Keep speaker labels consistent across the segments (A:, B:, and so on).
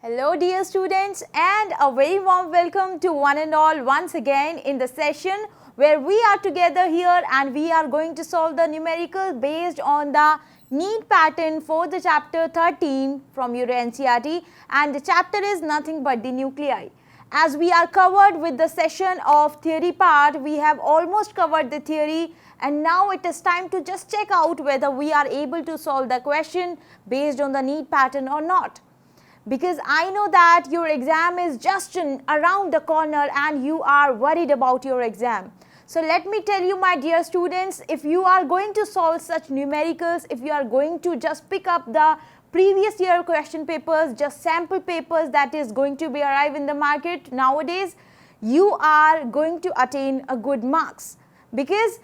A: Hello dear students, and a very warm welcome to one and all once again in the session where we are together here and we are going to solve the numerical based on the NEET pattern for the chapter 13 from your NCERT, and the chapter is nothing but the nuclei. As we are covered with the session of theory part, we have almost covered the theory, and now it is time to just check out whether we are able to solve the question based on the NEET pattern or not. Because I know that your exam is just around the corner and you are worried about your exam. So let me tell you, my dear students, if you are going to solve such numericals, if you are going to just pick up the previous year question papers, just sample papers that is going to be arrive in the market nowadays, you are going to attain a good marks. Because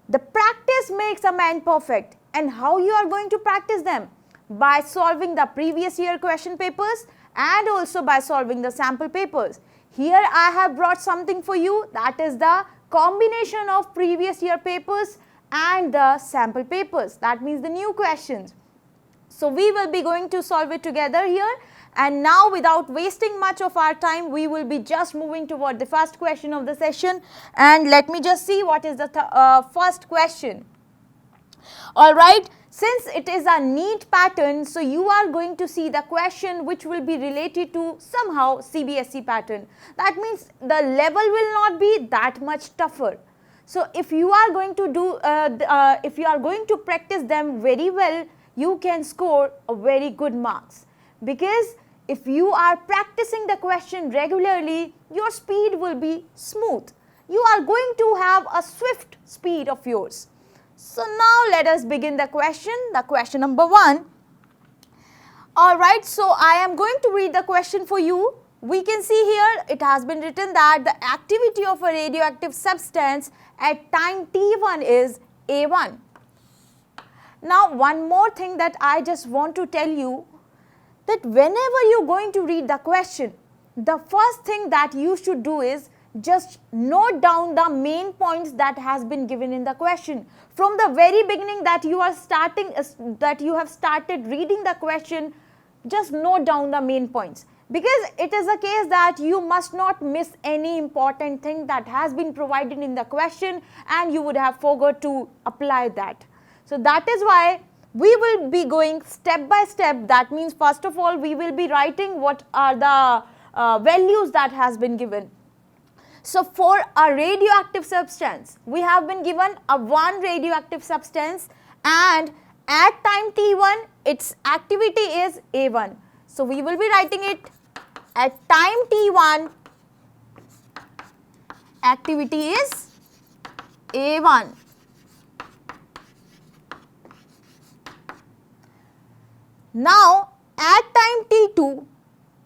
A: the practice makes a man perfect. And how you are going to practice them? By solving the previous year question papers and also by solving the sample papers. Here I have brought something for you, that is the combination of previous year papers and the sample papers, that means the new questions. So we will be going to solve it together here, and now without wasting much of our time, we will be just moving toward the first question of the session, and let me just see what is the first question. Alright, since it is a NEET pattern, so you are going to see the question which will be related to somehow CBSE pattern. That means the level will not be that much tougher. So if you are going to do, if you are going to practice them very well, you can score a very good marks. Because if you are practicing the question regularly, your speed will be smooth. You are going to have a swift speed of yours. So now let us begin the question number 1. Alright, so I am going to read the question for you. We can see here it has been written that the activity of a radioactive substance at time t1 is A1. Now one more thing that I just want to tell you, that whenever you are going to read the question, the first thing that you should do is just note down the main points that has been given in the question. From the very beginning that you are starting, that you have started reading the question, just note down the main points. Because it is a case that you must not miss any important thing that has been provided in the question and you would have forgot to apply that. So that is why we will be going step by step. That means first of all we will be writing what are the values that has been given. So for a radioactive substance, we have been given a one radioactive substance, and at time t1 its activity is A1. So we will be writing it at time t1 activity is A1. Now at time t2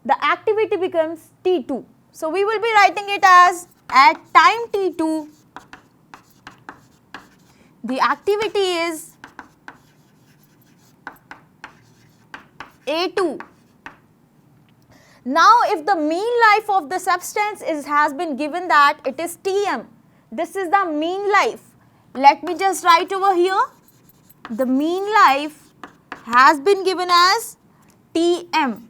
A: the activity becomes T2. So we will be writing it as at time t2 the activity is A2. Now if the mean life of the substance has been given that it is Tm, this is the mean life. Let me just write over here, the mean life has been given as Tm.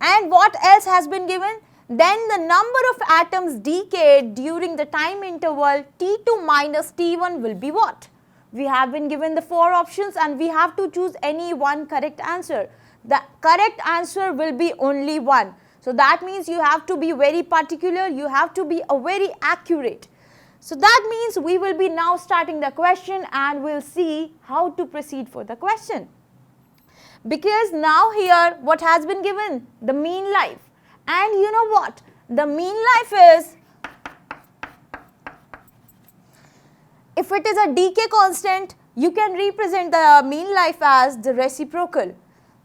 A: And what else has been given? Then the number of atoms decayed during the time interval T2 minus T1 will be what? We have been given the 4 options and we have to choose any one correct answer. The correct answer will be only one. So that means you have to be very particular, you have to be very accurate. So that means we will be now starting the question and we will see how to proceed for the question. Because now here what has been given? The mean life. And you know what? The mean life is, if it is a decay constant, you can represent the mean life as the reciprocal.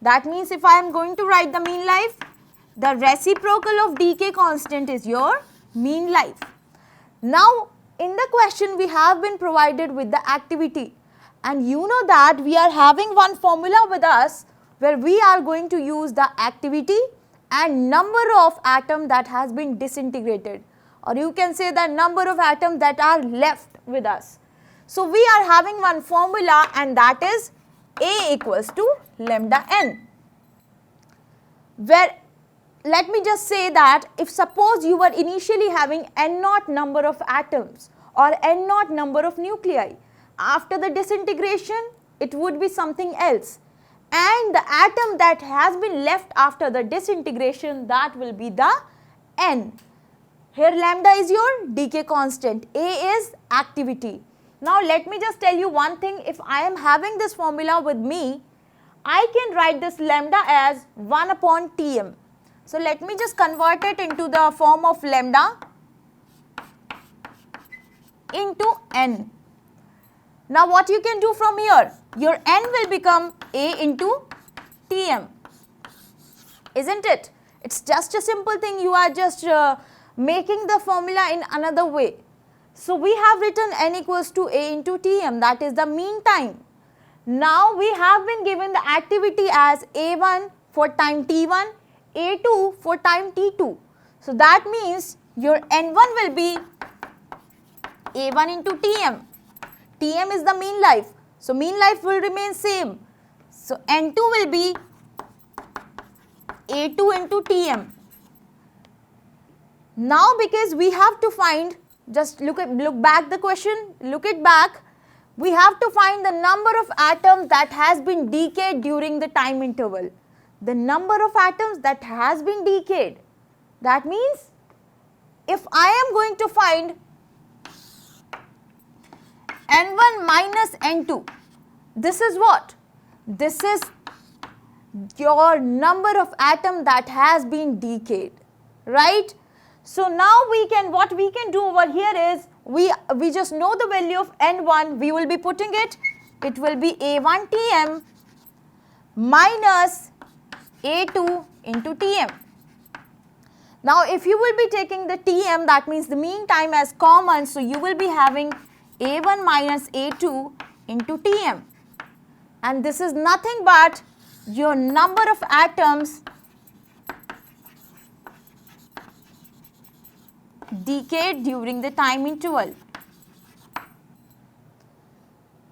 A: That means if I am going to write the mean life, the reciprocal of decay constant is your mean life. Now in the question we have been provided with the activity. And you know that we are having one formula with us where we are going to use the activity and number of atoms that has been disintegrated, or you can say the number of atoms that are left with us. So we are having one formula and that is A equals to lambda n. where let me just say that if suppose you were initially having n naught number of atoms or n naught number of nuclei, after the disintegration it would be something else, and the atom that has been left after the disintegration, that will be the n. Here lambda is your decay constant, A is activity. Now let me just tell you one thing, if I am having this formula with me, I can write this lambda as 1 upon Tm. So let me just convert it into the form of lambda into n. Now what you can do from here, your n will become A into Tm, isn't it? It's just a simple thing, you are just making the formula in another way. So we have written n equals to A into Tm, that is the mean time. Now we have been given the activity as A1 for time T1, A2 for time T2. So that means your N1 will be A1 into Tm. Tm is the mean life. So mean life will remain same. So N2 will be A2 into Tm. Now because we have to find, just look back the question, look it back. We have to find the number of atoms that has been decayed during the time interval. The number of atoms that has been decayed. That means if I am going to find N1 minus N2, this is what? This is your number of atom that has been decayed, right? So now what we can do over here is, we just know the value of N1, we will be putting it will be A1 Tm minus A2 into Tm. Now if you will be taking the Tm, that means the mean time as common, so you will be having A1 minus A2 into Tm, and this is nothing but your number of atoms decayed during the time interval,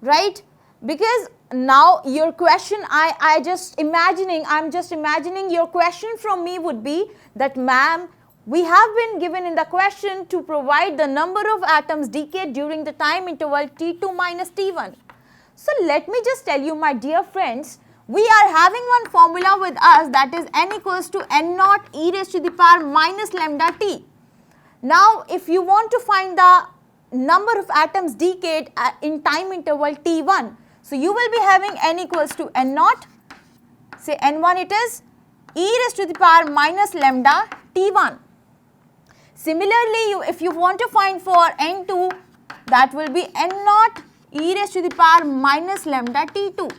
A: right? Because now your question, I'm just imagining your question from me would be that, ma'am, we have been given in the question to provide the number of atoms decayed during the time interval T2 minus T1. So let me just tell you, my dear friends, we are having one formula with us, that is n equals to n naught e raised to the power minus lambda t. Now if you want to find the number of atoms decayed in time interval T1, so you will be having n equals to n naught, say n1 it is, e raised to the power minus lambda T1. Similarly, if you want to find for n2, that will be n naught e raised to the power minus lambda T2.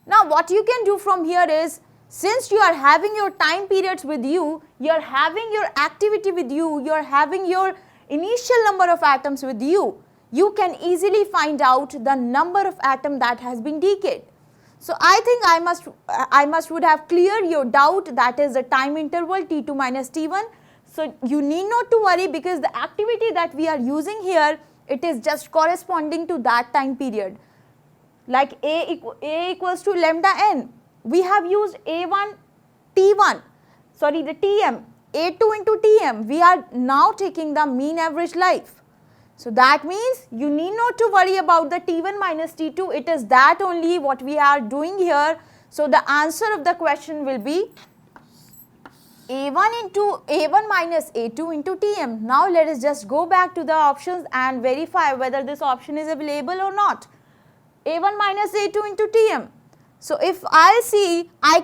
A: Now what you can do from here is, since you are having your time periods with you, you are having your activity with you, you are having your initial number of atoms with you, you can easily find out the number of atom that has been decayed. So I think I must would have cleared your doubt, that is the time interval T2 minus T1. So you need not to worry, because the activity that we are using here, it is just corresponding to that time period. Like A equals to lambda n. We have used A1 T1, sorry the Tm, A2 into Tm. We are now taking the mean average life. So that means you need not to worry about the T1 minus T2, it is that only what we are doing here. So the answer of the question will be A1 minus A2 into Tm. Now let us just go back to the options and verify whether this option is available or not. A1 minus A2 into Tm. So if I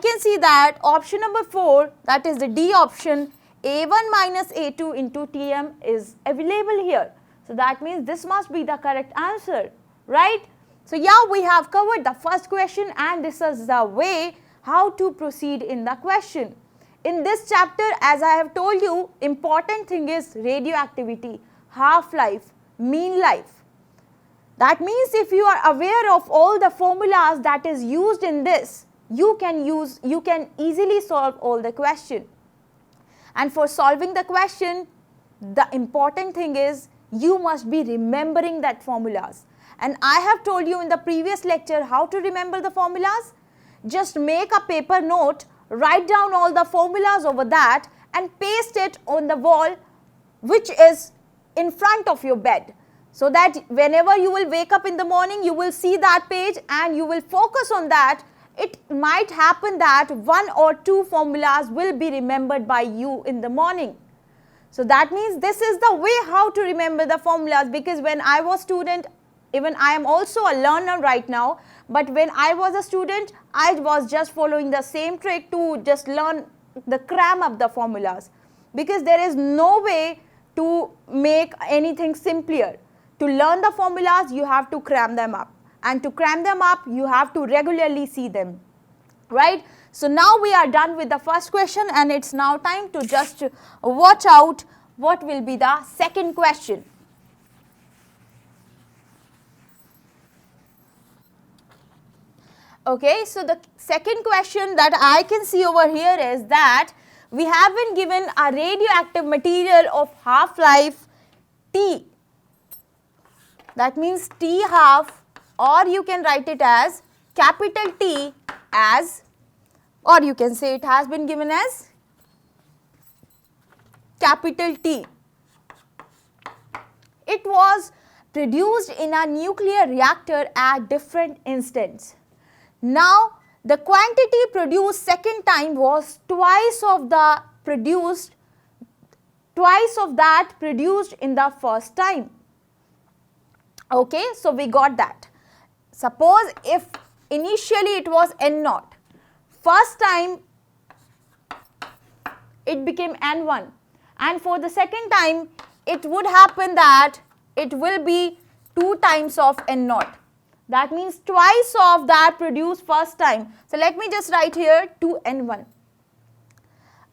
A: can see that option number 4, that is the D option, A1 minus A2 into Tm is available here. So that means this must be the correct answer, right? So yeah, we have covered the first question, and this is the way how to proceed in the question. In this chapter, as I have told you, important thing is radioactivity, half-life, mean life. That means if you are aware of all the formulas that is used in this, you can easily solve all the question. And for solving the question, the important thing is you must be remembering that formulas. And I have told you in the previous lecture how to remember the formulas. Just make a paper note write down all the formulas over that and paste it on the wall which is in front of your bed, so that whenever you will wake up in the morning, you will see that page and you will focus on that. It might happen that 1 or 2 formulas will be remembered by you in the morning. So that means this is the way how to remember the formulas, because when I was student, even I am also a learner right now, but when I was a student, I was just following the same trick to just learn the cram up the formulas, because there is no way to make anything simpler. To learn the formulas, you have to cram them up, and to cram them up, you have to regularly see them, right? So now we are done with the first question, and it's now time to just watch out what will be the second question. Okay, so the second question that I can see over here is that we have been given a radioactive material of half-life T. That means T half, or you can write it as capital T as, or you can say it has been given as capital T. It was produced in a nuclear reactor at different instants. Now, the quantity produced second time was twice of that produced in the first time. Okay, so we got that. Suppose if initially it was N0, first time it became N1, and for the second time it would happen that it will be 2 times of N0. That means twice of that produced first time. So let me just write here 2N1.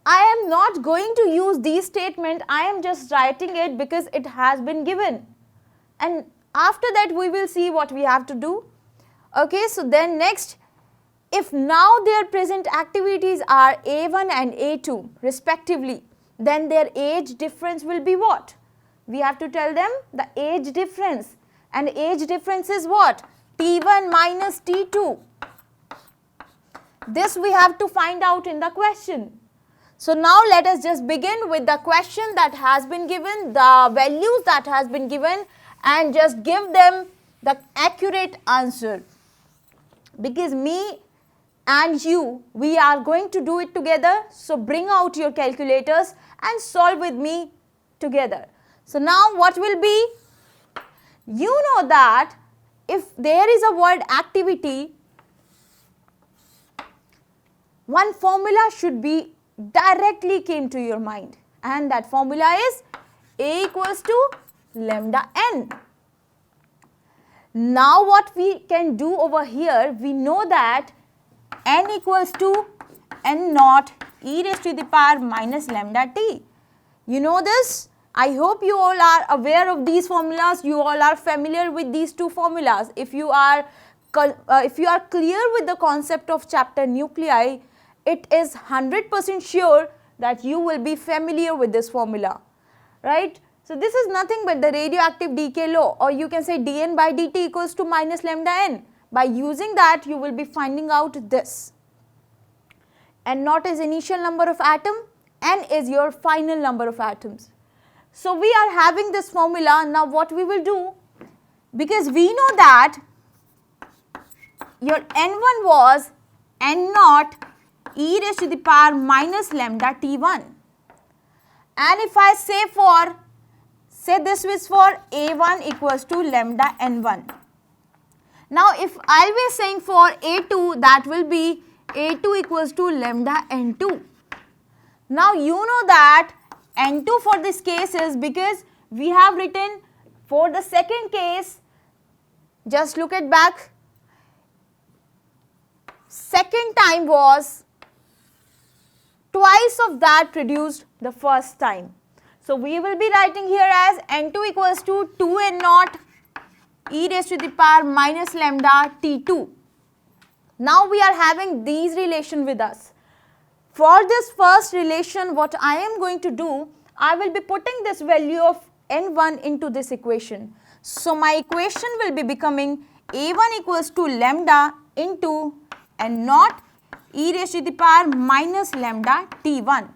A: I am not going to use these statement, I am just writing it because it has been given. And after that we will see what we have to do. Okay, so then next, if now their present activities are A1 and A2 respectively, then their age difference will be what? We have to tell them the age difference, and age difference is what? T1 minus T2. This we have to find out in the question. So now let us just begin with the question that has been given, the values that has been given, and just give them the accurate answer. Because me and you, we are going to do it together. So bring out your calculators and solve with me together. So now what will be? You know that if there is a word activity, one formula should be directly came to your mind, and that formula is A equals to lambda n. Now what we can do over here, we know that n equals to n naught e raised to the power minus lambda t. You know this? I hope you all are aware of these formulas. You all are familiar with these two formulas. If you are clear with the concept of chapter nuclei, it is 100% sure that you will be familiar with this formula, right? So this is nothing but the radioactive decay law, or you can say dN by dt equals to minus lambda n. By using that, you will be finding out this. N naught is initial number of atom, n is your final number of atoms. So we are having this formula. Now what we will do, because we know that your N1 was N naught e raised to the power minus lambda T1. And if I say this is for A1 equals to lambda N1. Now if I will be saying for A2, that will be A2 equals to lambda N2. Now you know that N2 for this case is because we have written for the second case, just look at back, second time was twice of that produced the first time. So we will be writing here as N2 equals to 2N naught e raised to the power minus lambda T2. Now we are having these relation with us. For this first relation, what I am going to do, I will be putting this value of N1 into this equation. So my equation will be becoming A1 equals to lambda into N naught e raised to the power minus lambda t1.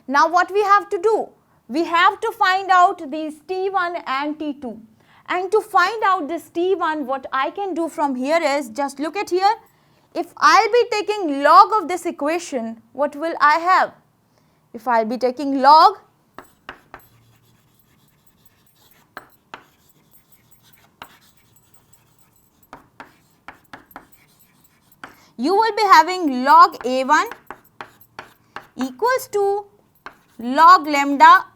A: Now what we have to do? We have to find out these t1 and t2. And to find out this t1, what I can do from here is, just look at here. If I'll be taking log of this equation, what will I have? If I'll be taking log, you will be having log a1 equals to log lambda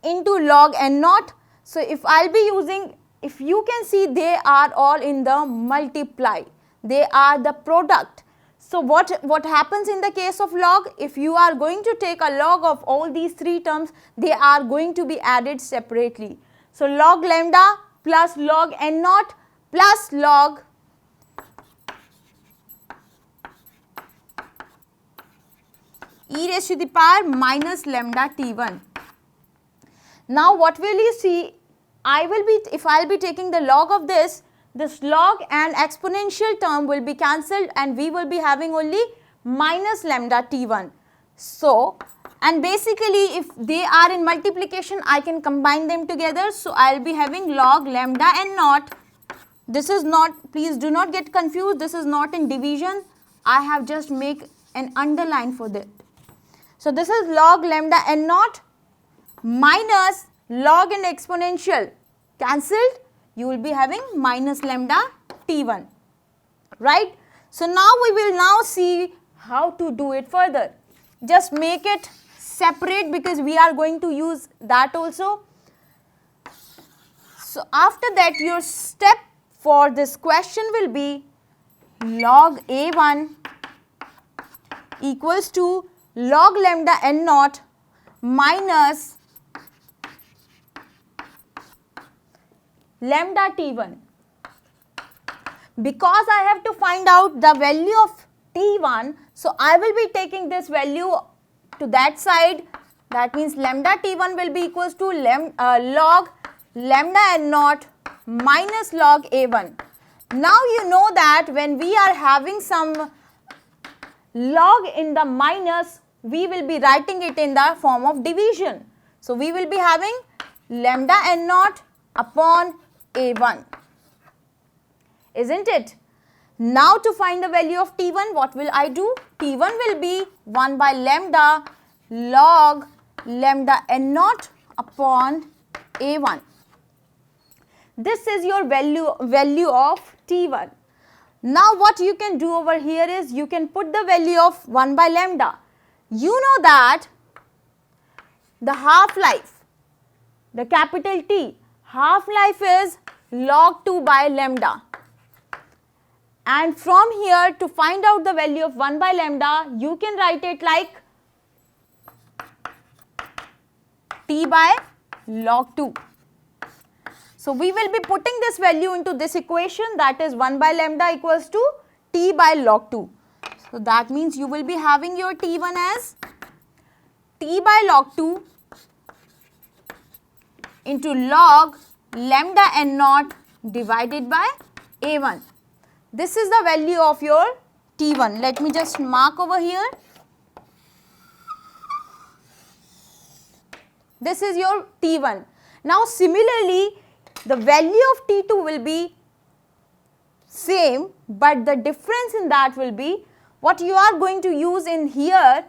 A: into log n naught. So if I'll be using, if you can see, they are all in the multiply, they are the product. So what happens in the case of log? If you are going to take a log of all these three terms, they are going to be added separately. So log lambda plus log n naught plus log e raised to the power minus lambda t1. Now what will you see? If I will be taking the log of this log and exponential term will be cancelled and we will be having only minus lambda t1. So, and basically if they are in multiplication, I can combine them together. So I will be having log lambda n naught. This is not, please do not get confused, this is not in division. I have just make an underline for that. So this is log lambda n naught minus log and exponential cancelled, you will be having minus lambda t1, right. So now we will now see how to do it further. Just make it separate because we are going to use that also. So after that, your step for this question will be log a1 equals to log lambda n naught minus lambda t1. Because I have to find out the value of t1, so I will be taking this value to that side. That means lambda t1 will be equals to log lambda n naught minus log a1. Now you know that when we are having some log in the minus, we will be writing it in the form of division. So we will be having lambda n naught upon a1, isn't it? Now to find the value of t1, what will I do? t1 will be 1 by lambda log lambda n naught upon a1. This is your value of t1. Now what you can do over here is, you can put the value of 1 by lambda. You know that the half-life, the capital T, half-life is log 2 by lambda. And from here, to find out the value of 1 by lambda, you can write it like T by log 2. So we will be putting this value into this equation, that is 1 by lambda equals to T by log 2. So that means you will be having your T1 as T by log 2 into log lambda n naught divided by a1. This is the value of your T1. Let me just mark over here. This is your T1. Now similarly, the value of T2 will be same, but the difference in that will be what you are going to use in here.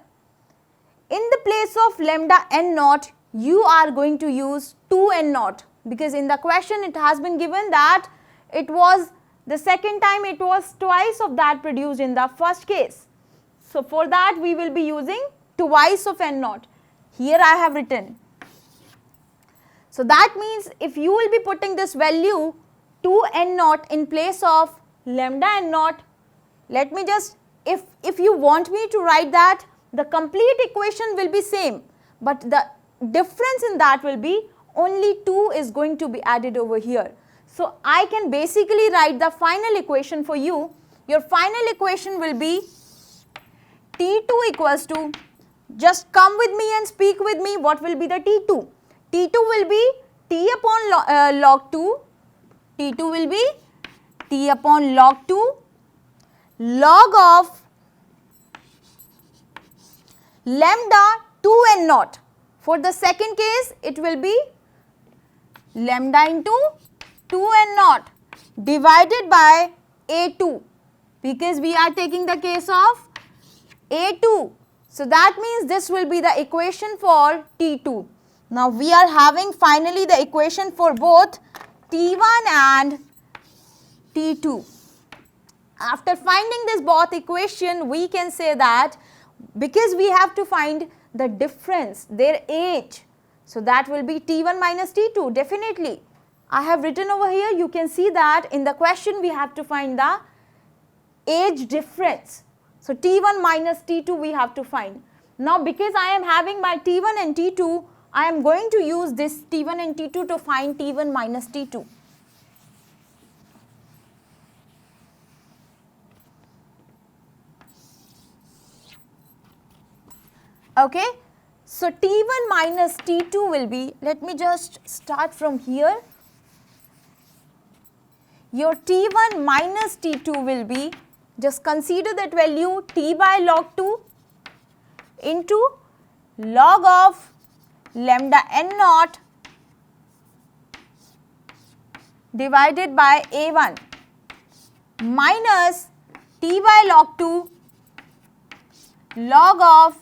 A: In the place of lambda n naught, you are going to use 2 n naught, because in the question it has been given that it was the second time, it was twice of that produced in the first case. So for that we will be using twice of n naught. Here I have written. So that means if you will be putting this value 2 n naught in place of lambda n naught, let me just, if you want me to write that, the complete equation will be same, but the difference in that will be only 2 is going to be added over here. So I can basically write the final equation for you. Your final equation will be T2 equals to, just come with me and speak with me, what will be the T2? T2 will be T upon log 2, T2 will be T upon log 2 log of lambda 2n naught. For the second case, it will be lambda into 2n naught divided by A2, because we are taking the case of A2. So that means this will be the equation for T2. Now we are having finally the equation for both T1 and T2. After finding this both equation, we can say that because we have to find the difference, their age, so that will be T1 minus T2 definitely. I have written over here, you can see that in the question we have to find the age difference. So T1 minus T2 we have to find. Now because I am having my T1 and T2, I am going to use this T1 and T2 to find T1 minus T2. Okay, so T1 minus T2 will be, let me just start from here. Your T1 minus T2 will be, just consider that value T by log 2 into log of lambda n naught divided by A1 minus T by log 2 log of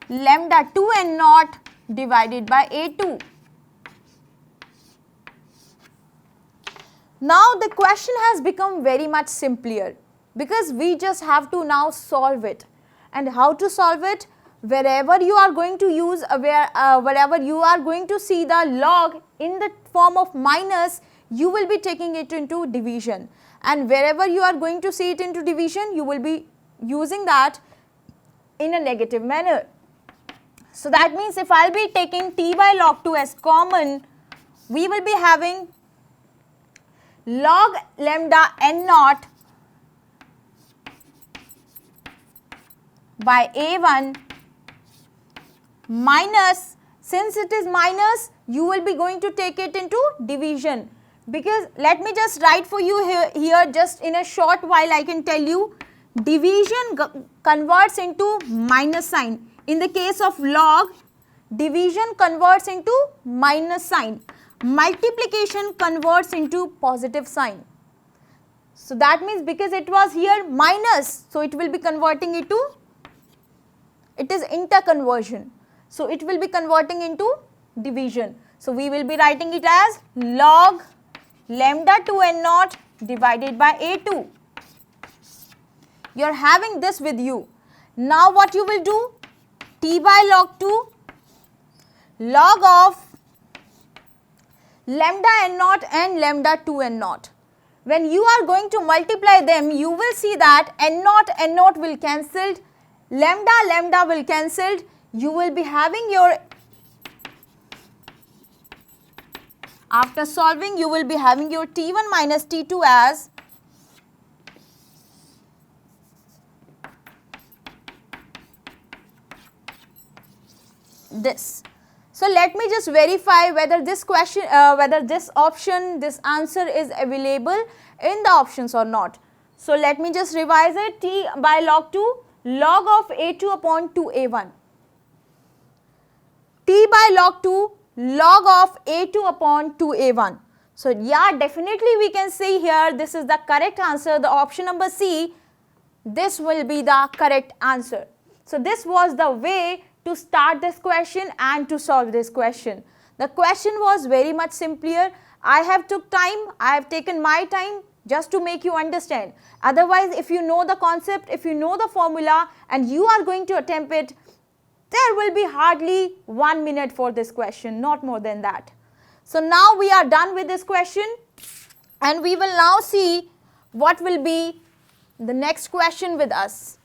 A: lambda 2n naught divided by A2. Now the question has become very much simpler because we just have to now solve it. And how to solve it? Wherever you are going to use, wherever you are going to see the log in the form of minus, you will be taking it into division. And wherever you are going to see it into division, you will be using that in a negative manner. So that means if I will be taking T by log 2 as common, we will be having log lambda n naught by A1 minus, since it is minus, you will be going to take it into division, because let me just write for you here just in a short while. I can tell you division converts into minus sign. In the case of log, division converts into minus sign. Multiplication converts into positive sign. So that means because it was here minus, so it will be converting it to, it is interconversion. So it will be converting into division. So we will be writing it as log lambda 2n naught divided by A2. You are having this with you. Now what you will do? T by log 2 log of lambda n naught and lambda 2n naught. When you are going to multiply them, you will see that n naught will cancelled, lambda will cancelled. You will be having your, after solving, you will be having your T1 minus T2 as this. So let me just verify whether this question, whether this option, this answer is available in the options or not. So let me just revise it. T by log 2 log of A2 upon 2A1. T by log 2 log of A2 upon 2A1. So yeah, definitely we can say here this is the correct answer. The option number C, this will be the correct answer. So this was the way to start this question and to solve this question. The question was very much simpler. I have took time, I have taken my time just to make you understand. Otherwise, if you know the concept, if you know the formula and you are going to attempt it, there will be hardly 1 minute for this question, not more than that. So now we are done with this question and we will now see what will be the next question with us.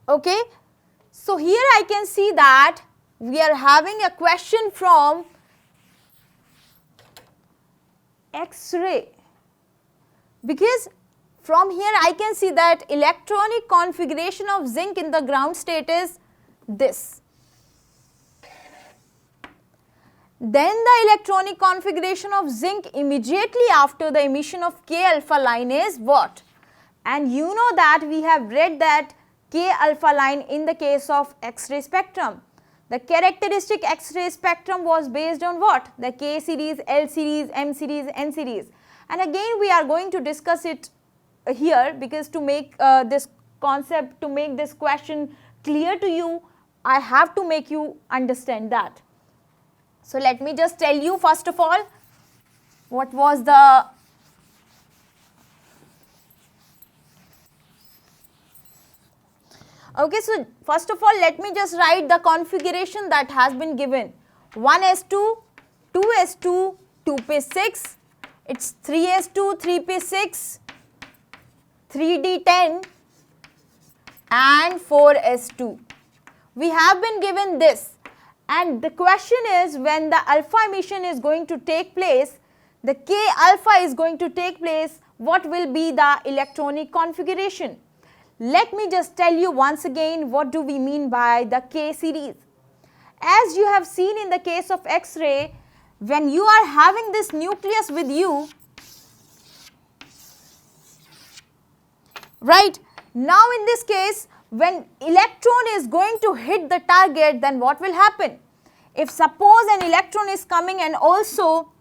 A: Okay, so here I can see that we are having a question from X-ray, because from here I can see that electronic configuration of zinc in the ground state is this. Then the electronic configuration of zinc immediately after the emission of K alpha line is what? And you know that we have read that K alpha line in the case of X-ray spectrum. The characteristic X-ray spectrum was based on what? The K series, L series, M series, N series. And again we are going to discuss it here, because to make this concept, to make this question clear to you, I have to make you understand that. So let me just tell you first of all what was the okay, so first of all let me just write the configuration that has been given. 1s2, 2s2, 2p6, it's 3s2, 3p6, 3d10 and 4s2. We have been given this, and the question is, when the alpha emission is going to take place, the K alpha is going to take place, what will be the electronic configuration? Let me just tell you once again what do we mean by the K series. As you have seen in the case of X-ray, when you are having this nucleus with you, right, now in this case when electron is going to hit the target, then what will happen? If suppose an electron is coming and also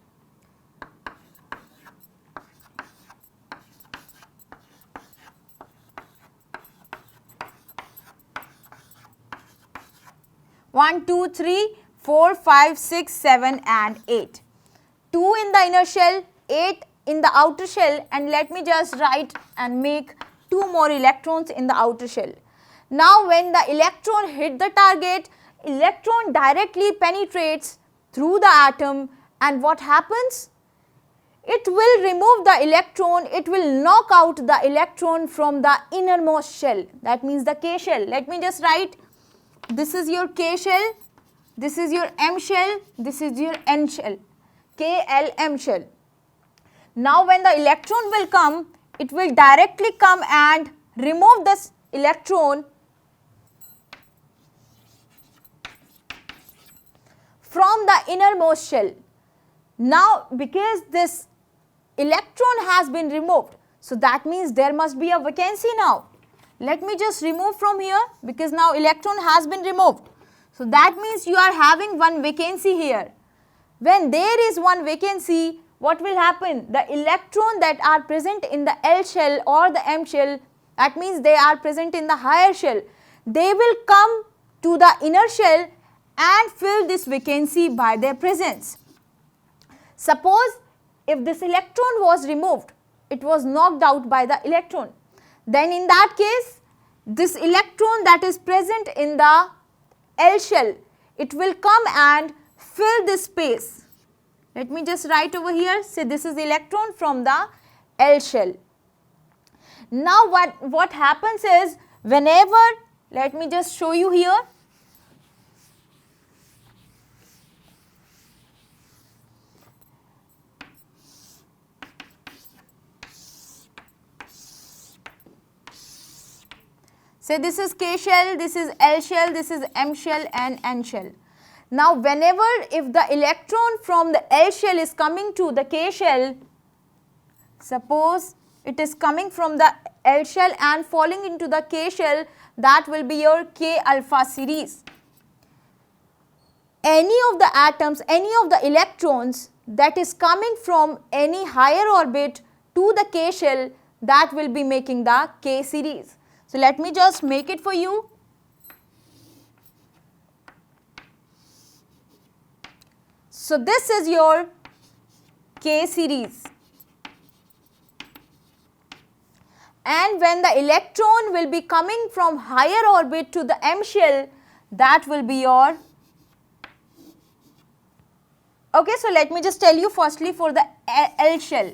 A: one, two, 3, 4, 5, 6, 7 and 8. 2 in the inner shell, 8 in the outer shell, and let me just write and make 2 more electrons in the outer shell. Now when the electron hit the target, electron directly penetrates through the atom, and what happens? It will remove the electron, it will knock out the electron from the innermost shell, that means the K shell. Let me just write, this is your K shell, this is your M shell, this is your N shell, KLM shell. Now when the electron will come, it will directly come and remove this electron from the innermost shell. Now because this electron has been removed, so that means there must be a vacancy now. Let me just remove from here, because now electron has been removed. So that means you are having one vacancy here. When there is one vacancy, what will happen? The electron that are present in the L shell or the M shell, that means they are present in the higher shell, they will come to the inner shell and fill this vacancy by their presence. Suppose if this electron was removed, it was knocked out by the electron, then in that case this electron that is present in the L shell, it will come and fill this space. Let me just write over here, say this is electron from the L shell. Now what happens is, whenever, let me just show you here, say this is K shell, this is L shell, this is M shell and N shell. Now whenever if the electron from the L shell is coming to the K shell, suppose it is coming from the L shell and falling into the K shell, that will be your K alpha series. Any of the atoms, any of the electrons that is coming from any higher orbit to the K shell, that will be making the K series. So let me just make it for you. So this is your K series. And when the electron will be coming from higher orbit to the M shell, that will be your, okay, so let me just tell you firstly for the L shell.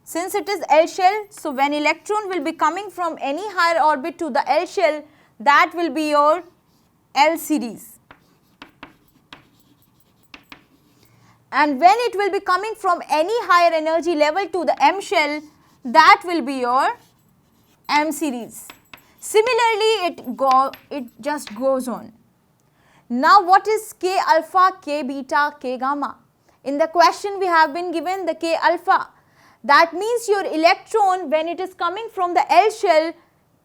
A: Since it is L shell, so when electron will be coming from any higher orbit to the L shell, that will be your L series. And when it will be coming from any higher energy level to the M shell, that will be your M series. Similarly, it just goes on. Now what is K alpha, K beta, K gamma? In the question we have been given the K alpha. That means your electron, when it is coming from the L shell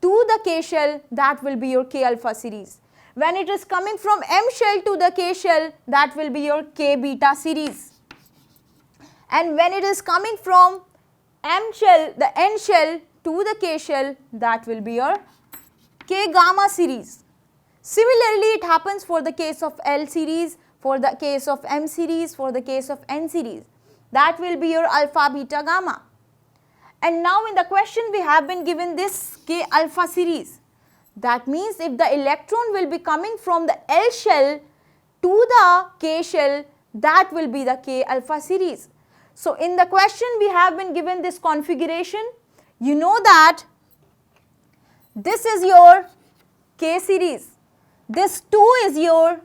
A: to the K shell, that will be your K alpha series. When it is coming from M shell to the K shell, that will be your K beta series. And when it is coming from M shell, the N shell to the K shell, that will be your K gamma series. Similarly, it happens for the case of L series, for the case of M series, for the case of N series. That will be your alpha, beta, gamma. And now in the question we have been given this K alpha series. That means if the electron will be coming from the L shell to the K shell, that will be the K alpha series. So in the question we have been given this configuration. You know that this is your K series, this 2 is your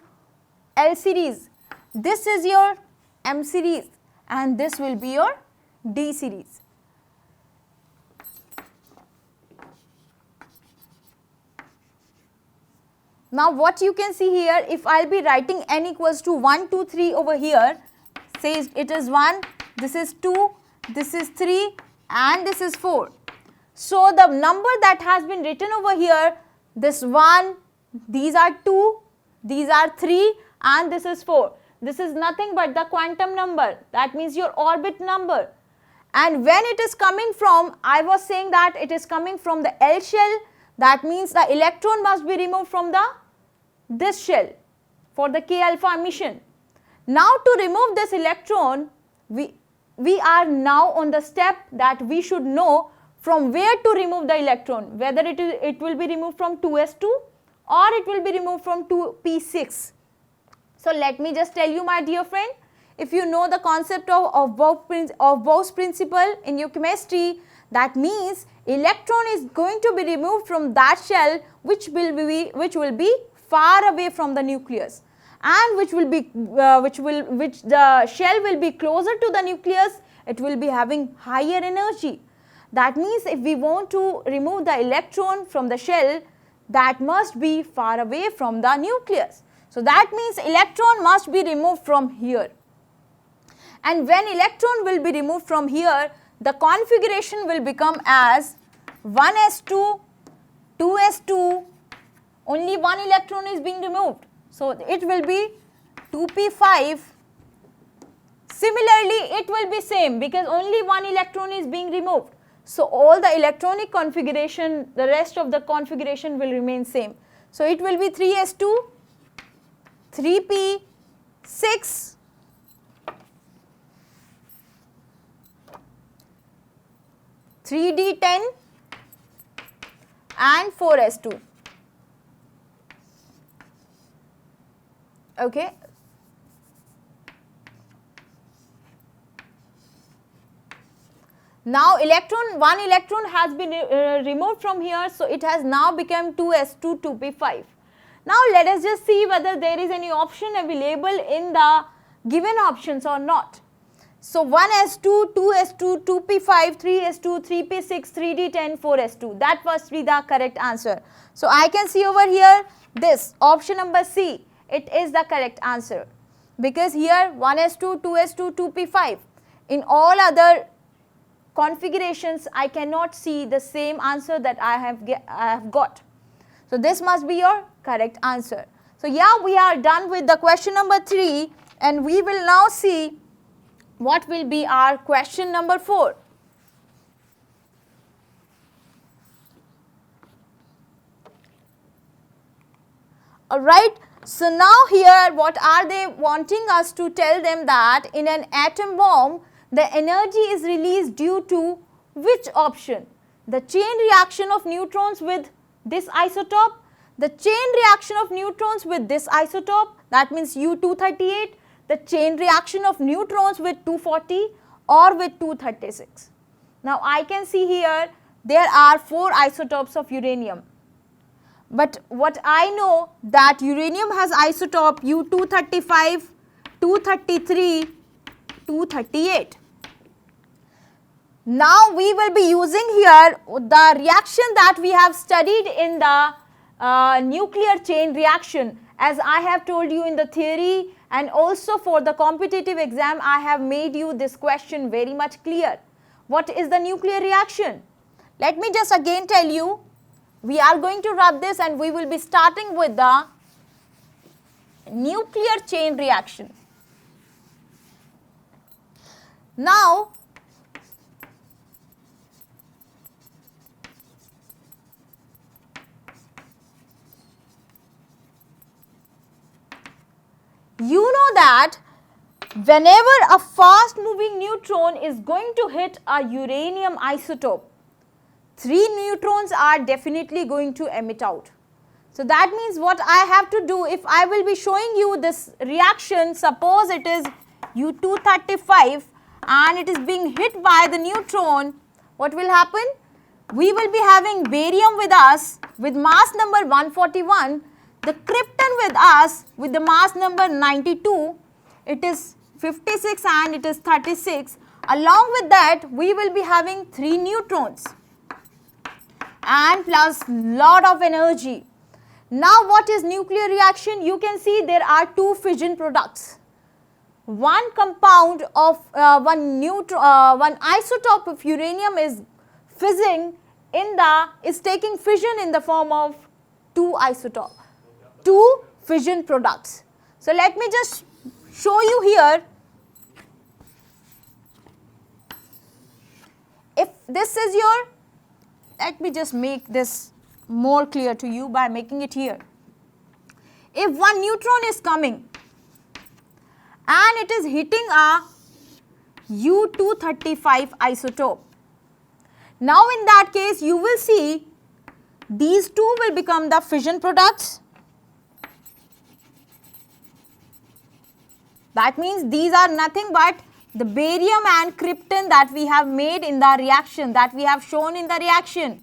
A: L series, this is your M series, and this will be your D series. Now what you can see here, if I will be writing n equals to 1, 2, 3 over here, says it is 1, this is 2, this is 3 and this is 4. So the number that has been written over here, this 1, these are 2, these are 3 and this is 4. This is nothing but the quantum number, that means your orbit number. And when it is coming from, I was saying that it is coming from the L shell, that means the electron must be removed from this shell for the K alpha emission. Now to remove this electron, we are now on the step that we should know from where to remove the electron, whether it will be removed from 2s2 or it will be removed from 2p6. So let me just tell you, my dear friend, if you know the concept of Bose principle in your chemistry, that means electron is going to be removed from that shell which will be far away from the nucleus, and which the shell will be closer to the nucleus, it will be having higher energy. That means if we want to remove the electron from the shell, that must be far away from the nucleus. So that means electron must be removed from here. And when electron will be removed from here, the configuration will become as 1s2, 2s2, only one electron is being removed. So it will be 2p5. Similarly, it will be same because only one electron is being removed. So all the electronic configuration, the rest of the configuration will remain same. So it will be 3s2, 3p6, 3d10 and 4s2. Okay. Now one electron has been removed from here, so it has now become 2s2, 2p5. Now let us just see whether there is any option available in the given options or not. So 1s2, 2s2, 2p5, 3s2, 3p6, 3d10, 4s2. That must be the correct answer. So I can see over here this option number C. It is the correct answer because here 1s2, 2s2, 2p5. In all other configurations, I cannot see the same answer that I have got. So this must be your correct answer. So yeah, we are done with the question number 3 and we will now see what will be our question number 4. Alright, so now here what are they wanting us to tell them that in an atom bomb, the energy is released due to which option? The chain reaction of neutrons with this isotope, the chain reaction of neutrons with this isotope, that means U-238, the chain reaction of neutrons with 240 or with 236. Now I can see here there are 4 isotopes of uranium. But what I know that uranium has isotope U-235, 233, 238. Now we will be using here the reaction that we have studied in the nuclear chain reaction, as I have told you in the theory, and also for the competitive exam I have made you this question very much clear. What is the nuclear reaction? Let me just again tell you. We are going to rub this and we will be starting with the nuclear chain reaction. Now, you know that whenever a fast moving neutron is going to hit a uranium isotope, 3 neutrons are definitely going to emit out. So that means what I have to do, if I will be showing you this reaction, suppose it is U-235 and it is being hit by the neutron, what will happen? We will be having barium with us with mass number 141, the krypton with us with the mass number 92, it is 56 and it is 36. Along with that, we will be having 3 neutrons and plus lot of energy. Now what is nuclear reaction? You can see there are 2 fission products. One compound of one isotope of uranium is taking fission in the form of 2 fission products. So let me just show you here. If this is your, let me just make this more clear to you by making it here. If one neutron is coming and it is hitting a U-235 isotope, now in that case you will see these 2 will become the fission products. That means these are nothing but the barium and krypton that we have made in the reaction, that we have shown in the reaction.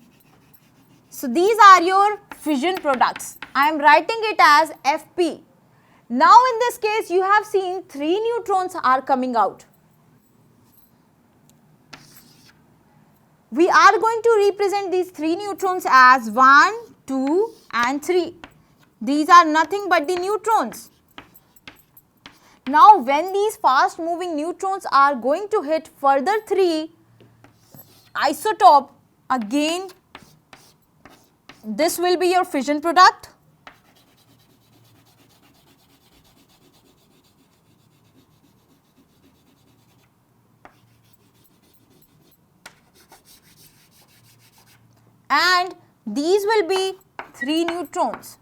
A: So these are your fission products. I am writing it as Fp. Now in this case you have seen 3 neutrons are coming out. We are going to represent these 3 neutrons as 1, 2 and 3. These are nothing but the neutrons. Now when these fast moving neutrons are going to hit further 3 isotope, again this will be your fission product. And these will be 3 neutrons.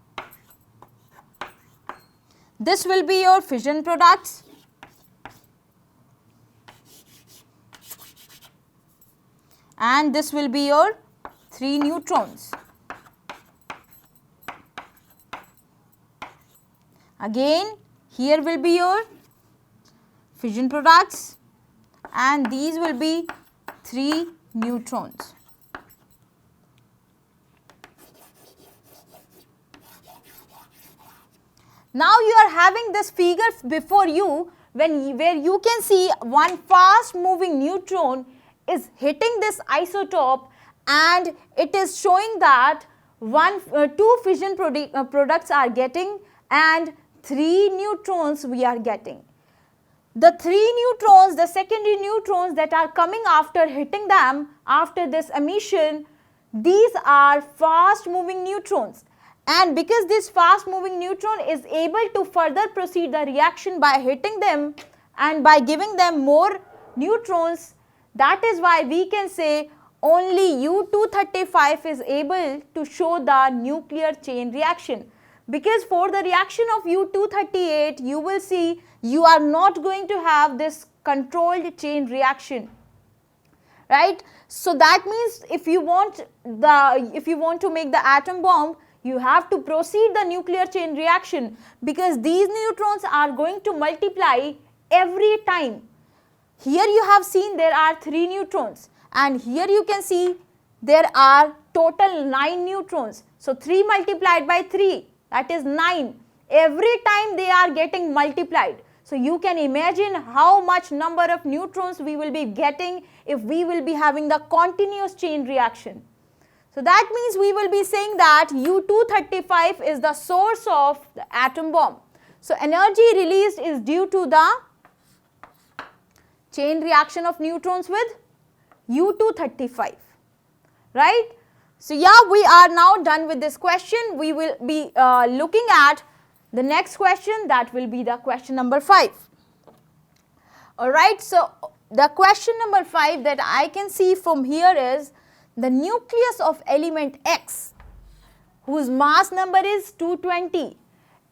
A: This will be your fission products. And this will be your 3 neutrons. Again, here will be your fission products and these will be 3 neutrons. Now you are having this figure before you where you can see one fast moving neutron is hitting this isotope and it is showing that 2 fission products are getting and 3 neutrons we are getting. The 3 neutrons, the secondary neutrons that are coming after hitting them after this emission, these are fast moving neutrons. And because this fast moving neutron is able to further proceed the reaction by hitting them and by giving them more neutrons, that is why we can say only U-235 is able to show the nuclear chain reaction. Because for the reaction of U-238, you will see you are not going to have this controlled chain reaction, right? So that means if you want to make the atom bomb, you have to proceed the nuclear chain reaction because these neutrons are going to multiply every time. Here you have seen there are 3 neutrons and here you can see there are total 9 neutrons. So 3 multiplied by 3, that is 9. Every time they are getting multiplied. So you can imagine how much number of neutrons we will be getting if we will be having the continuous chain reaction. So that means we will be saying that U-235 is the source of the atom bomb. So energy released is due to the chain reaction of neutrons with U235, right? So yeah, we are now done with this question. We will be looking at the next question, that will be the question number 5. Alright, so the question number 5 that I can see from here is the nucleus of element X, whose mass number is 220,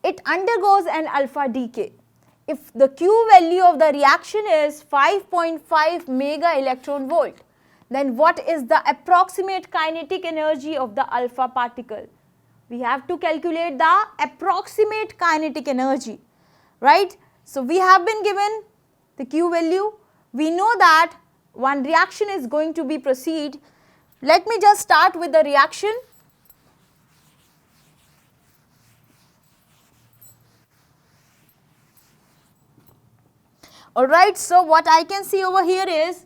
A: it undergoes an alpha decay. If the Q value of the reaction is 5.5 mega electron volt, then what is the approximate kinetic energy of the alpha particle? We have to calculate the approximate kinetic energy, right? So we have been given the Q value. We know that one reaction is going to be proceed. Let me just start with the reaction. Alright, so what I can see over here is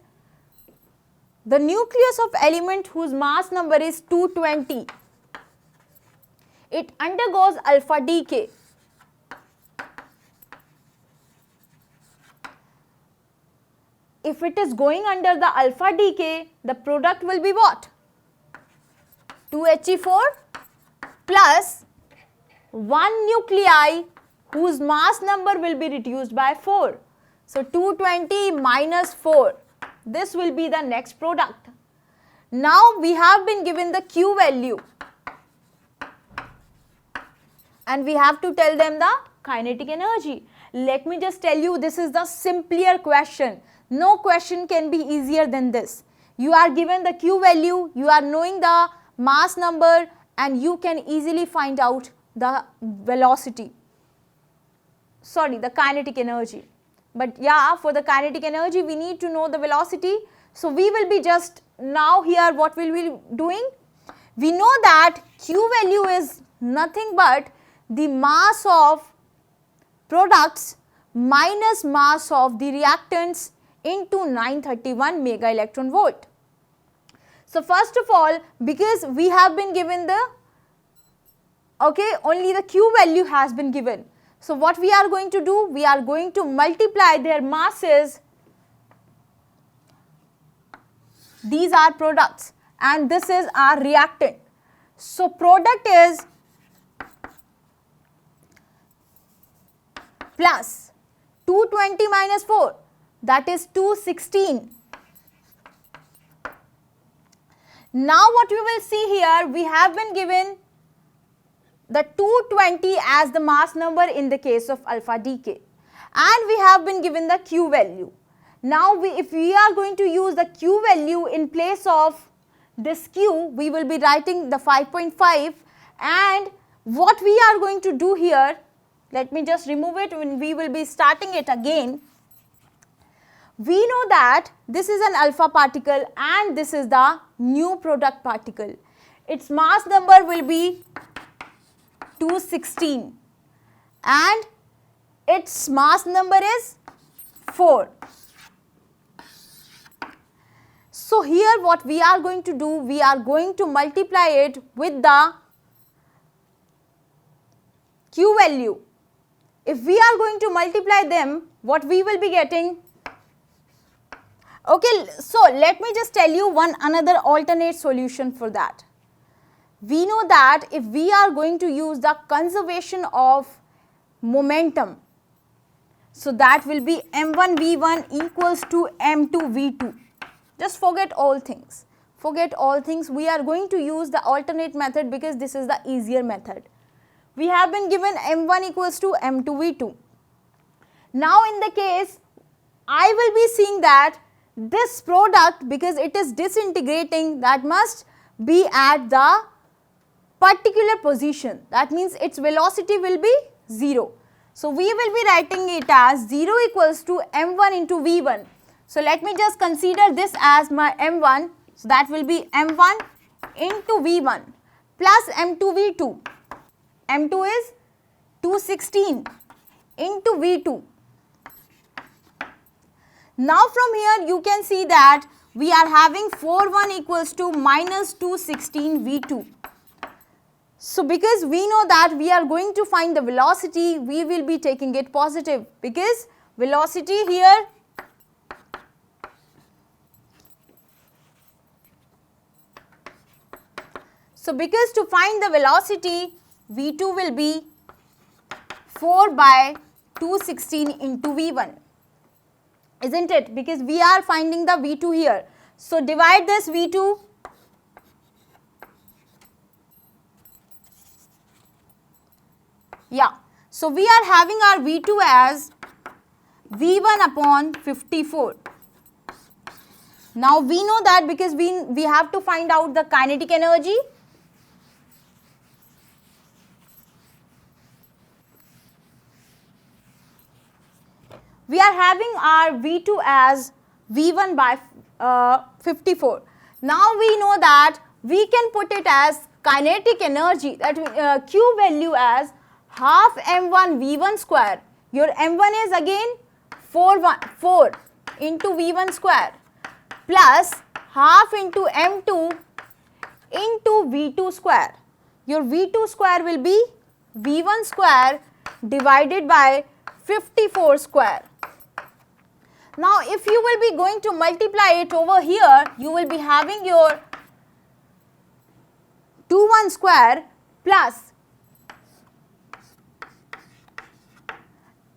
A: the nucleus of element whose mass number is 220. It undergoes alpha decay. If it is going under the alpha decay, the product will be what? 2He4 plus one nuclei whose mass number will be reduced by 4. So 220 minus 4. This will be the next product. Now we have been given the Q value and we have to tell them the kinetic energy. Let me just tell you, this is the simpler question. No question can be easier than this. You are given the Q value, you are knowing the mass number, and you can easily find out the velocity. Sorry, the kinetic energy. But yeah, for the kinetic energy, we need to know the velocity. So we will be just now here, what will we be doing? We know that Q value is nothing but the mass of products minus mass of the reactants into 931 mega electron volt. So first of all, because we have been given the, only the Q value has been given. So what we are going to do, we are going to multiply their masses. These are products and this is our reactant. So product is plus 220 minus 4, that is 216. Now what we will see here, we have been given the 220 as the mass number in the case of alpha decay, and we have been given the Q value. Now if we are going to use the Q value in place of this Q, we will be writing the 5.5, and what we are going to do here, let me just remove it when we will be starting it again. We know that this is an alpha particle and this is the new product particle. Its mass number will be 216 and its mass number is 4. So here what we are going to do, we are going to multiply it with the Q value. If we are going to multiply them, what we will be getting? Okay, so let me just tell you another alternate solution for that. We know that if we are going to use the conservation of momentum, so that will be m1v1 equals to m2v2. Just forget all things. Forget all things. We are going to use the alternate method because this is the easier method. We have been given m1 equals to m2v2. Now in the case, I will be seeing that this product, because it is disintegrating, that must be at the particular position. That means its velocity will be 0. So we will be writing it as 0 equals to m1 into v1. So let me just consider this as my m1. So that will be m1 into v1 plus m2v2. m2 is 216 into v2. Now from here you can see that we are having 41 equals to minus 216 v2. So because we know that we are going to find the velocity, we will be taking it positive, because velocity here So because to find the velocity, V2 will be 4 by 216 into V1, isn't it? Because we are finding the V2 here. So divide this V2. Yeah. So we are having our V2 as V1 upon 54. Now we know that because we have to find out the kinetic energy. We are having our V2 as V1 by 54. Now we know that we can put it as kinetic energy, that Q value as half m1 V1 square. Your m1 is again 4 into V1 square plus half into m2 into V2 square. Your V2 square will be V1 square divided by 54 square. Now if you will be going to multiply it over here, you will be having your 21 square plus,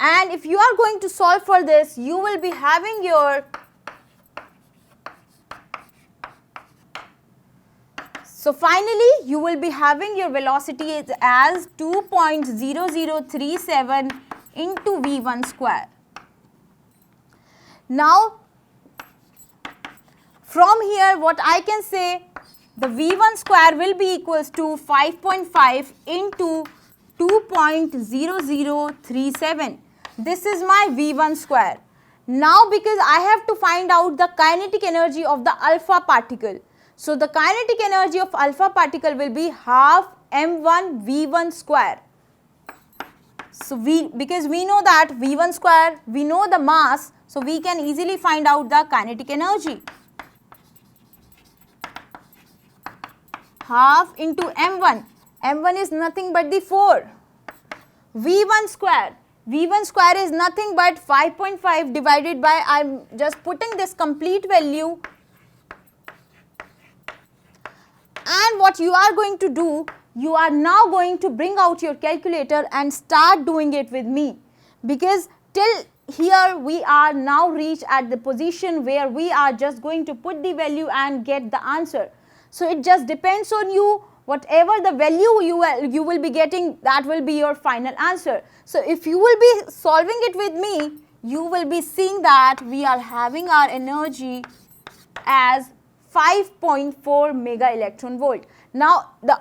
A: and if you are going to solve for this, you will be having your, so finally you will be having your velocity as 2.0037 into V1 square. Now from here what I can say, the V1 square will be equals to 5.5 into 2.0037. This is my V1 square. Now because I have to find out the kinetic energy of the alpha particle. So the kinetic energy of alpha particle will be half m1 V1 square. So because we know that V1 square, we know the mass, so we can easily find out the kinetic energy. Half into m1. m1 is nothing but the 4. V1 square. V1 square is nothing but 5.5 divided by, I am just putting this complete value. And what you are going to do, you are now going to bring out your calculator and start doing it with me. Because till here we are now reached at the position where we are just going to put the value and get the answer. So it just depends on you, whatever the value you will be getting, that will be your final answer. So if you will be solving it with me, you will be seeing that we are having our energy as 5.4 mega electron volt. Now the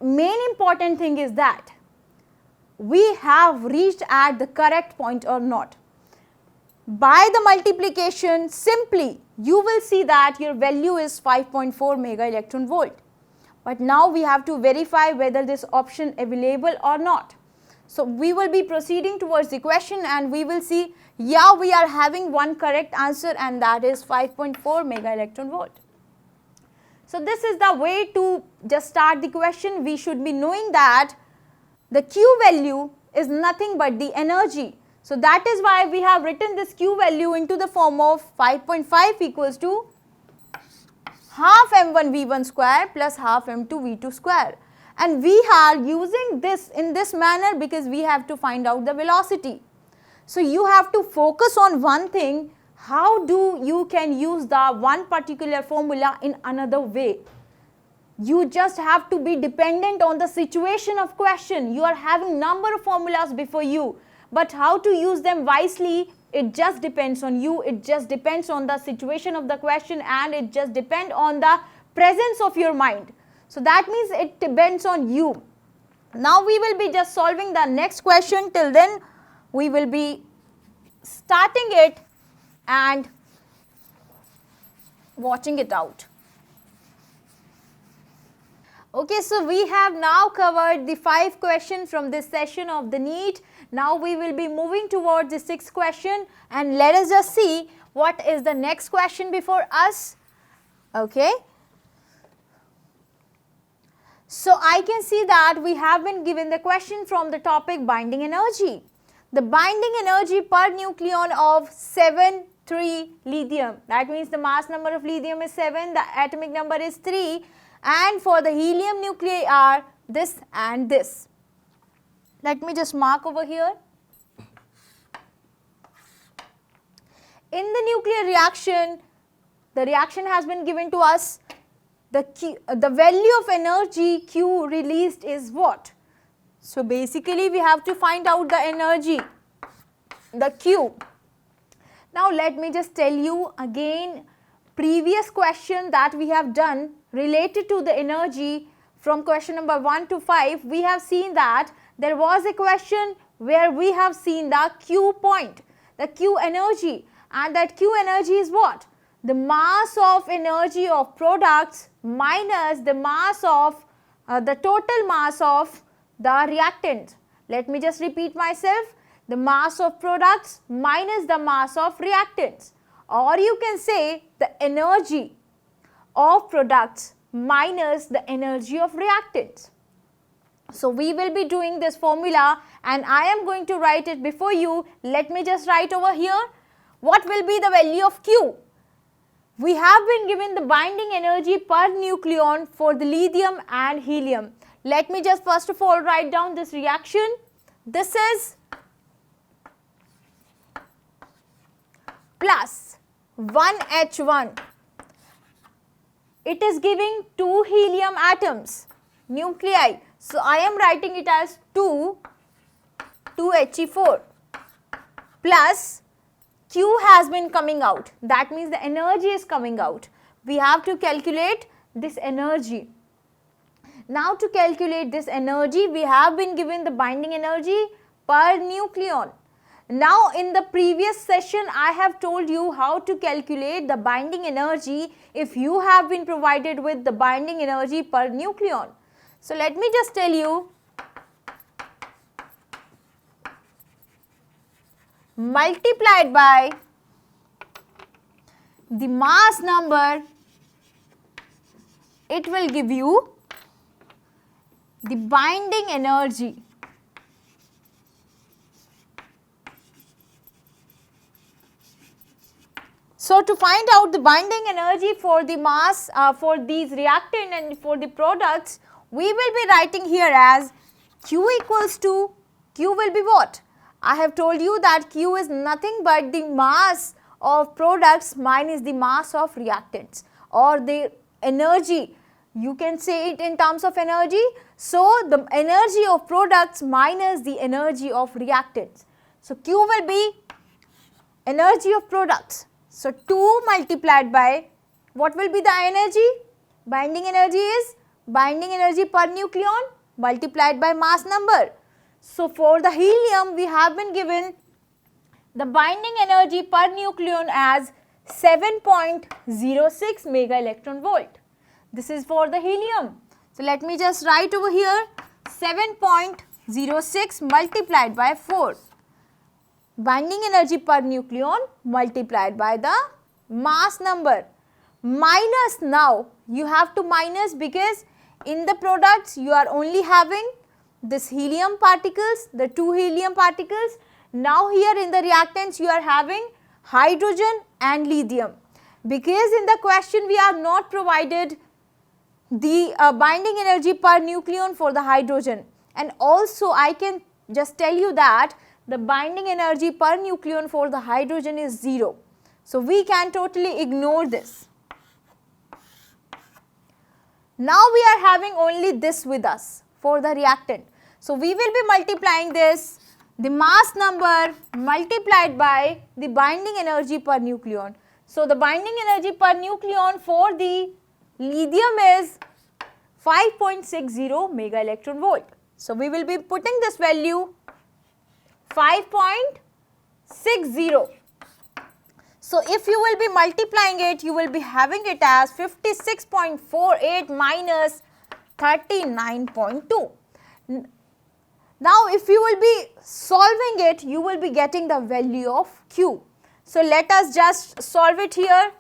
A: main important thing is that we have reached at the correct point or not. By the multiplication, simply you will see that your value is 5.4 mega electron volt. But now we have to verify whether this option available or not. So we will be proceeding towards the question and we will see, yeah, we are having one correct answer, and that is 5.4 mega electron volt. So this is the way to just start the question. We should be knowing that the Q value is nothing but the energy. So that is why we have written this Q value into the form of 5.5 equals to half m1 V1 square plus half m2 V2 square. And we are using this in this manner because we have to find out the velocity. So you have to focus on one thing, how do you can use the one particular formula in another way. You just have to be dependent on the situation of question. You are having number of formulas before you, but how to use them wisely, it just depends on you. It just depends on the situation of the question, and it just depends on the presence of your mind. So that means it depends on you. Now we will be just solving the next question. Till then we will be starting it and watching it out. Okay, so we have now covered the 5 questions from this session of the NEET. Now we will be moving towards the 6th question, and let us just see what is the next question before us. Okay. So I can see that we have been given the question from the topic binding energy. The binding energy per nucleon of 7,3 lithium. That means the mass number of lithium is 7, the atomic number is 3, and for the helium nuclei are this and this. Let me just mark over here. In the nuclear reaction, the reaction has been given to us. The value of energy Q released is what? So basically we have to find out the energy, the Q. Now let me just tell you again, previous question that we have done related to the energy from question number 1 to 5, we have seen that there was a question where we have seen the Q point, the Q energy, and that Q energy is what? The mass of energy of products minus the mass of the total mass of the reactant. Let me just repeat myself, the mass of products minus the mass of reactants, or you can say the energy of products minus the energy of reactants. So we will be doing this formula and I am going to write it before you. Let me just write over here, what will be the value of Q? We have been given the binding energy per nucleon for the lithium and helium. Let me just first of all write down this reaction. This is plus 1H1. It is giving 2 helium atoms, nuclei. So I am writing it as 2He4 plus Q has been coming out. That means the energy is coming out. We have to calculate this energy. Now to calculate this energy, we have been given the binding energy per nucleon. Now in the previous session, I have told you how to calculate the binding energy if you have been provided with the binding energy per nucleon. So let me just tell you, multiplied by the mass number, it will give you the binding energy. So to find out the binding energy for the mass for these reactant and for the products, we will be writing here as Q equals to, Q will be what? I have told you that Q is nothing but the mass of products minus the mass of reactants, or the energy. You can say it in terms of energy. So the energy of products minus the energy of reactants. So Q will be energy of products. So 2 multiplied by, what will be the energy? Binding energy is binding energy per nucleon multiplied by mass number. So for the helium, we have been given the binding energy per nucleon as 7.06 mega electron volt. This is for the helium. So let me just write over here 7.06 multiplied by 4. Binding energy per nucleon multiplied by the mass number. Minus, now you have to minus because in the products you are only having this helium particles, the 2 helium particles. Now here in the reactants you are having hydrogen and lithium. Because in the question we are not provided the binding energy per nucleon for the hydrogen, and also I can just tell you that the binding energy per nucleon for the hydrogen is 0. So we can totally ignore this. Now we are having only this with us for the reactant. So we will be multiplying this, the mass number multiplied by the binding energy per nucleon. So the binding energy per nucleon for the lithium is 5.60 mega electron volt. So we will be putting this value 5.60. So if you will be multiplying it, you will be having it as 56.48 minus 39.2. Now if you will be solving it, you will be getting the value of Q. So let us just solve it here.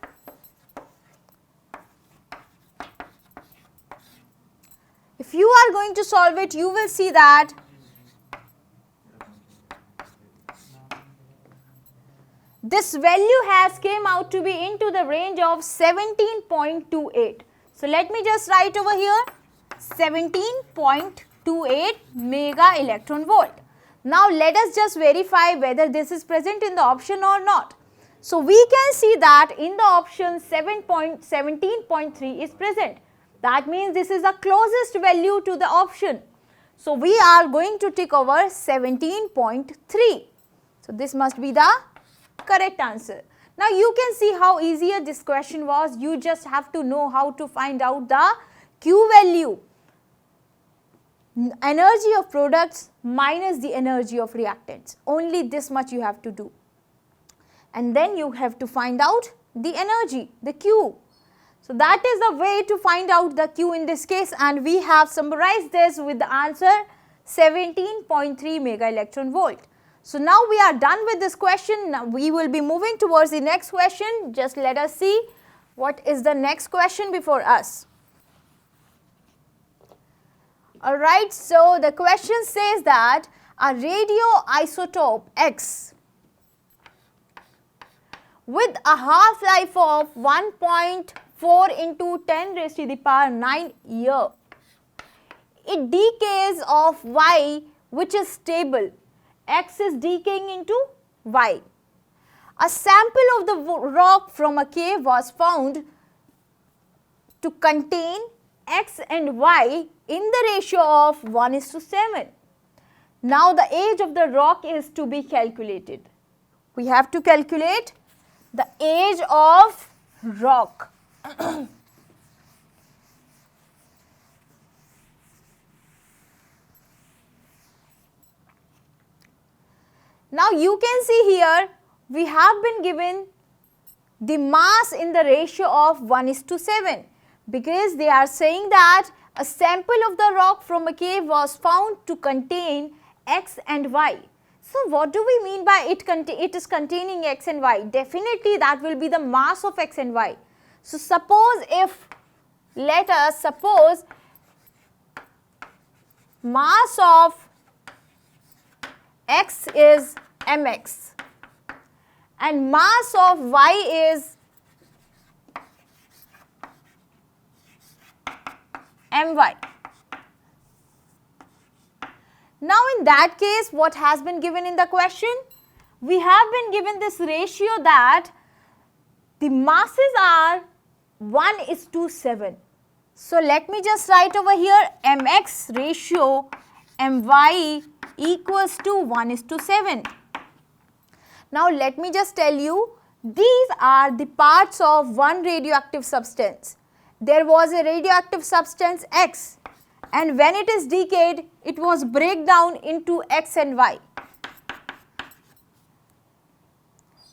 A: If you are going to solve it, you will see that this value has came out to be into the range of 17.28. So let me just write over here 17.28 mega electron volt. Now let us just verify whether this is present in the option or not. So we can see that in the option 17.3 is present. That means this is the closest value to the option. So we are going to tick over 17.3. So this must be the correct answer. Now you can see how easier this question was. You just have to know how to find out the Q value. Energy of products minus the energy of reactants. Only this much you have to do. And then you have to find out the energy, the Q. So that is the way to find out the Q in this case, and we have summarized this with the answer 17.3 mega electron volt. So now we are done with this question. Now we will be moving towards the next question. Just let us see what is the next question before us. Alright, so the question says that a radioisotope X with a half-life of 1.4 into 10 raised to the power 9 year, it decays of Y, which is stable. X is decaying into Y. A sample of the rock from a cave was found to contain X and Y in the ratio of 1:7. Now the age of the rock is to be calculated. We have to calculate the age of rock. Now you can see here we have been given the mass in the ratio of 1:7, because they are saying that a sample of the rock from a cave was found to contain X and Y. So what do we mean by it is containing X and Y? Definitely that will be the mass of X and Y. So suppose let us suppose mass of X is mx and mass of Y is my. Now in that case, what has been given in the question? We have been given this ratio that the masses are 1:7. So let me just write over here mx ratio my equals to 1:7. Now let me just tell you, these are the parts of one radioactive substance. There was a radioactive substance X, and when it is decayed, it was break down into X and Y.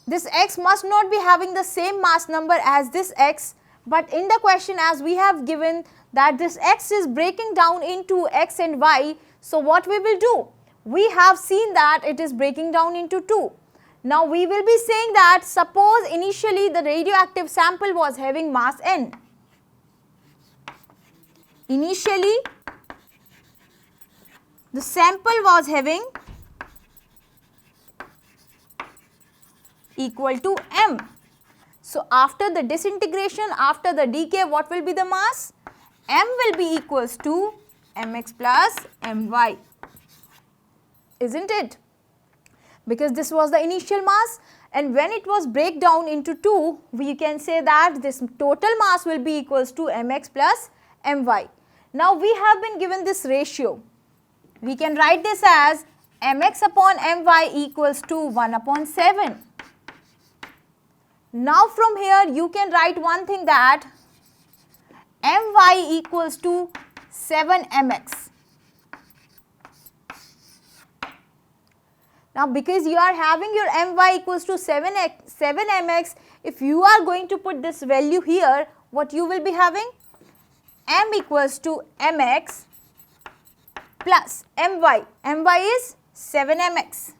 A: This X must not be having the same mass number as this X, but in the question, as we have given that this X is breaking down into X and Y, so what we will do? We have seen that it is breaking down into 2. Now we will be saying that suppose initially the radioactive sample was having mass N. Initially the sample was having equal to M. So after the disintegration, after the decay, what will be the mass? M will be equals to mx plus my. Isn't it? Because this was the initial mass, and when it was break down into 2, we can say that this total mass will be equals to mx plus my. Now we have been given this ratio. We can write this as mx upon my equals to 1/7. Now from here you can write one thing, that my equals to 7 mx. Now because you are having your my equals to 7 mx, if you are going to put this value here, what you will be having? M equals to mx plus my. My is 7 mx.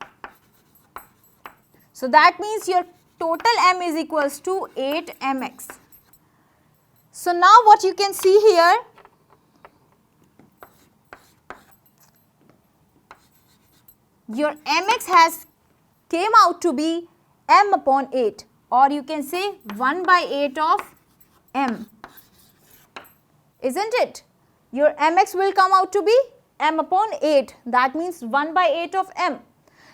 A: So that means your total M is equals to 8 mx. So now what you can see here, your mx has came out to be M upon 8, or you can say 1/8 of M. isn't it? Your mx will come out to be m upon 8, that means 1 by 8 of m.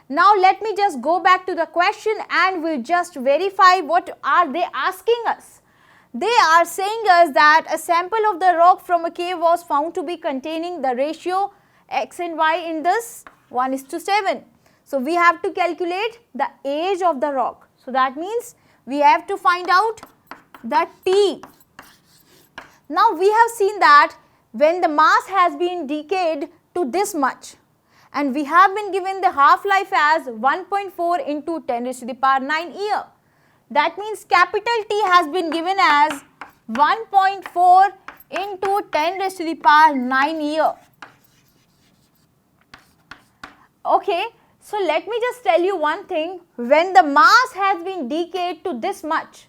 A: Now let me just go back to the question and we'll just verify what are they asking us. They are saying us that a sample of the rock from a cave was found to be containing the ratio x and y in this 1:7. So we have to calculate the age of the rock. So that means we have to find out the T. Now we have seen that when the mass has been decayed to this much and we have been given the half-life as 1.4 into 10 raised to the power 9 year. That means capital T has been given as 1.4 into 10 raised to the power 9 year. Okay, so let me just tell you one thing. When the mass has been decayed to this much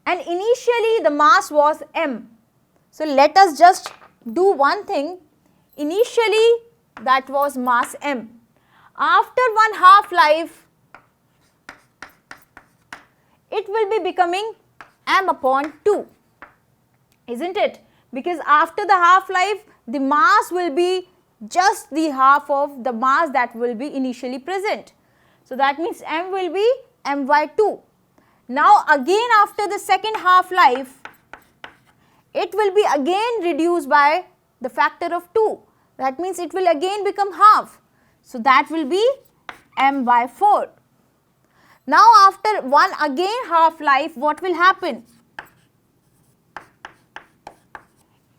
A: and initially the mass was m. So let us just do one thing. Initially that was mass m. After one half-life, it will be becoming m upon 2, isn't it? Because after the half-life, the mass will be just the half of the mass that will be initially present. So that means m will be m by 2. Now again after the second half-life, it will be again reduced by the factor of 2. That means it will again become half. So that will be m by 4. Now after one again half-life, what will happen?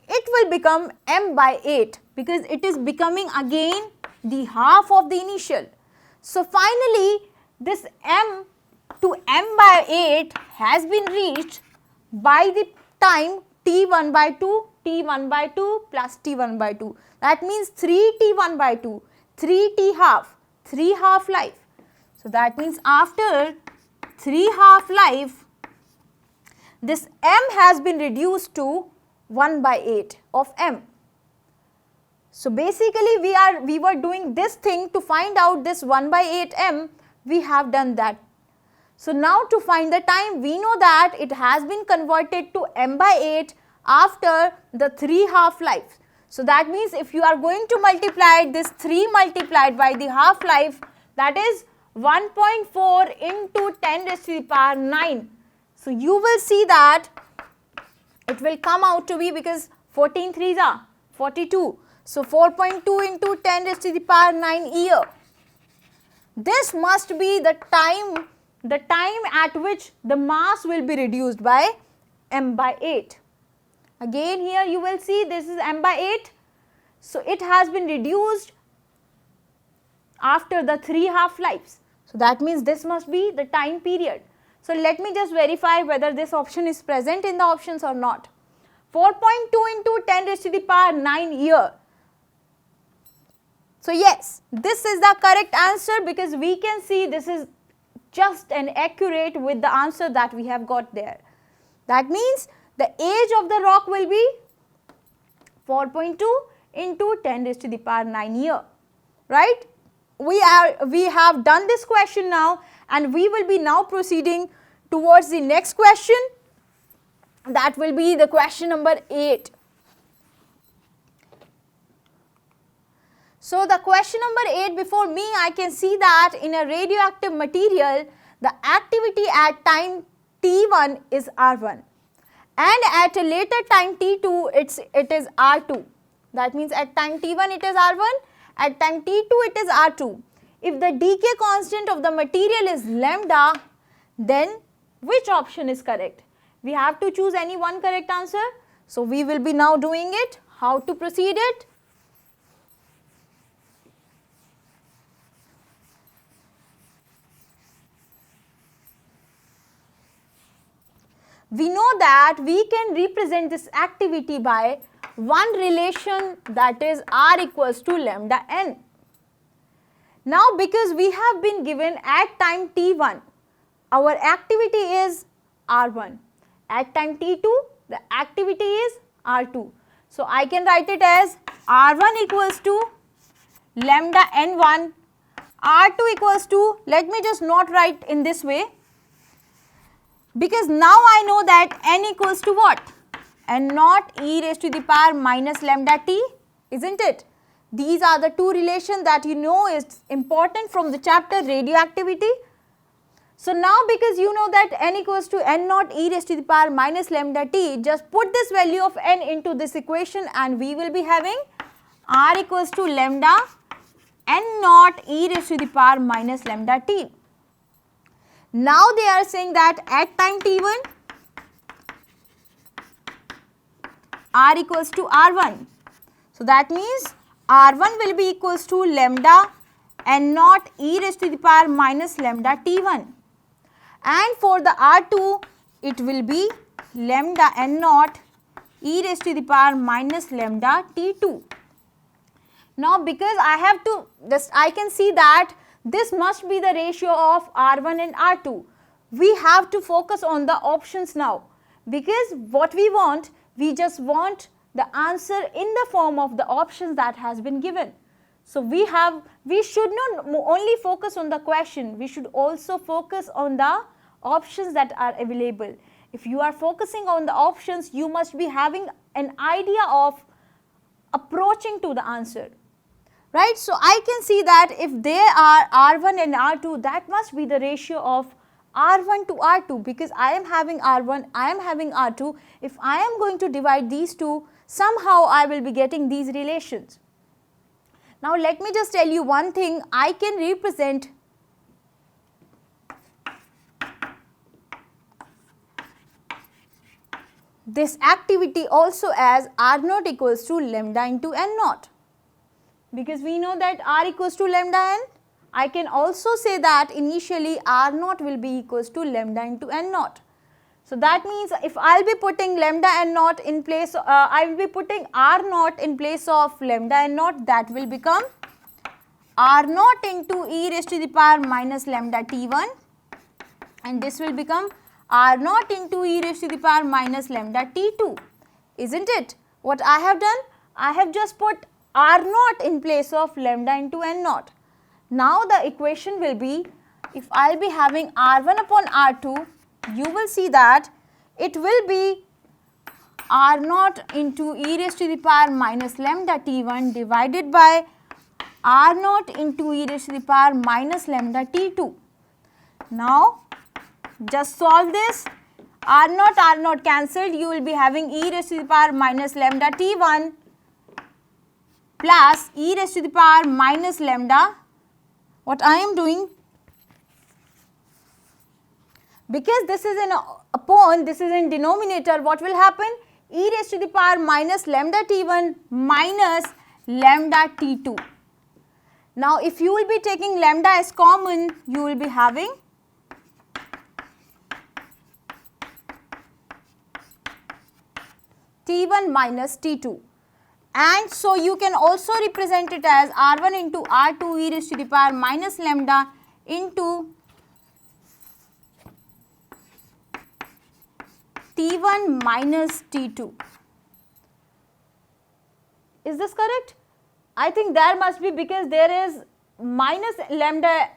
A: It will become m by 8 because it is becoming again the half of the initial. So finally this m to m by 8 has been reached by the time t1 by 2, t1 by 2 plus t1 by 2. That means 3t1 by 2, 3t half, 3 half-life. So that means after 3 half-life, this m has been reduced to 1 by 8 of m. So basically we were doing this thing to find out this 1 by 8 m, we have done that. So now to find the time, we know that it has been converted to m by 8 after the 3 half-lives. So that means if you are going to multiply this 3 multiplied by the half-life, that is 1.4 into 10 raised to the power 9. So you will see that it will come out to be, because 14 3s are 42. So 4.2 into 10 raised to the power 9 year. This must be the time at which the mass will be reduced by m by 8. Again here you will see this is m by 8. So it has been reduced after the 3 half-lives. So that means this must be the time period. So let me just verify whether this option is present in the options or not. 4.2 into 10 raised to the power 9 year. So yes, this is the correct answer because we can see this is just and accurate with the answer that we have got there. That means the age of the rock will be 4.2 into 10 raised to the power 9 year, right? We have done this question now and we will be now proceeding towards the next question. That will be the question number 8. So the question number 8 before me, I can see that in a radioactive material, the activity at time t1 is R1 and at a later time t2 it is R2. That means at time t1 it is R1, at time t2 it is R2. If the decay constant of the material is lambda, then which option is correct? We have to choose any one correct answer. So we will be now doing it. How to proceed it? We know that we can represent this activity by one relation, that is R equals to lambda n. Now because we have been given at time t1, our activity is R1. At time t2, the activity is R2. So I can write it as R1 equals to lambda n1, R2 equals to, let me just not write in this way, because now I know that n equals to what? n naught e raised to the power minus lambda t, isn't it? These are the two relations that you know is important from the chapter radioactivity. So now because you know that n equals to n naught e raised to the power minus lambda t, just put this value of n into this equation and we will be having r equals to lambda n naught e raised to the power minus lambda t. Now they are saying that at time t1 r equals to r1. So that means r1 will be equals to lambda n naught e raised to the power minus lambda t1. And for the r2 it will be lambda n naught e raised to the power minus lambda t2. Now because I have to, I can see that this must be the ratio of r1 and r2. We have to focus on the options now, because what we want, we just want the answer in the form of the options that has been given. So we should not only focus on the question, we should also focus on the options that are available. If you are focusing on the options, you must be having an idea of approaching to the answer, right? So I can see that if there are r1 and r2, that must be the ratio of r1 to r2, because I am having r1, I am having r2. If I am going to divide these two, somehow I will be getting these relations. Now let me just tell you one thing, I can represent this activity also as r naught equals to lambda into n naught, because we know that r equals to lambda n. I can also say that initially r naught will be equals to lambda into n naught. So that means if I will be putting lambda n naught in place, I will be putting r naught in place of lambda n naught, that will become r naught into e raised to the power minus lambda t1, and this will become r naught into e raised to the power minus lambda t2, isn't it? What I have done? I have just put r naught in place of lambda into n naught. Now the equation will be, if I will be having r1 upon r2, you will see that it will be r naught into e raised to the power minus lambda t1 divided by r naught into e raised to the power minus lambda t2. Now just solve this, r naught cancelled, you will be having e raised to the power minus lambda t1 plus e raised to the power minus lambda. What I am doing, because this is in upon, this is in denominator, what will happen? E raised to the power minus lambda t1 minus lambda t2. Now if you will be taking lambda as common, you will be having t1 minus t2, and so you can also represent it as r1 into r2 e raised to the power minus lambda into t1 minus t2. Is this correct? I think there must be, because there is minus lambda,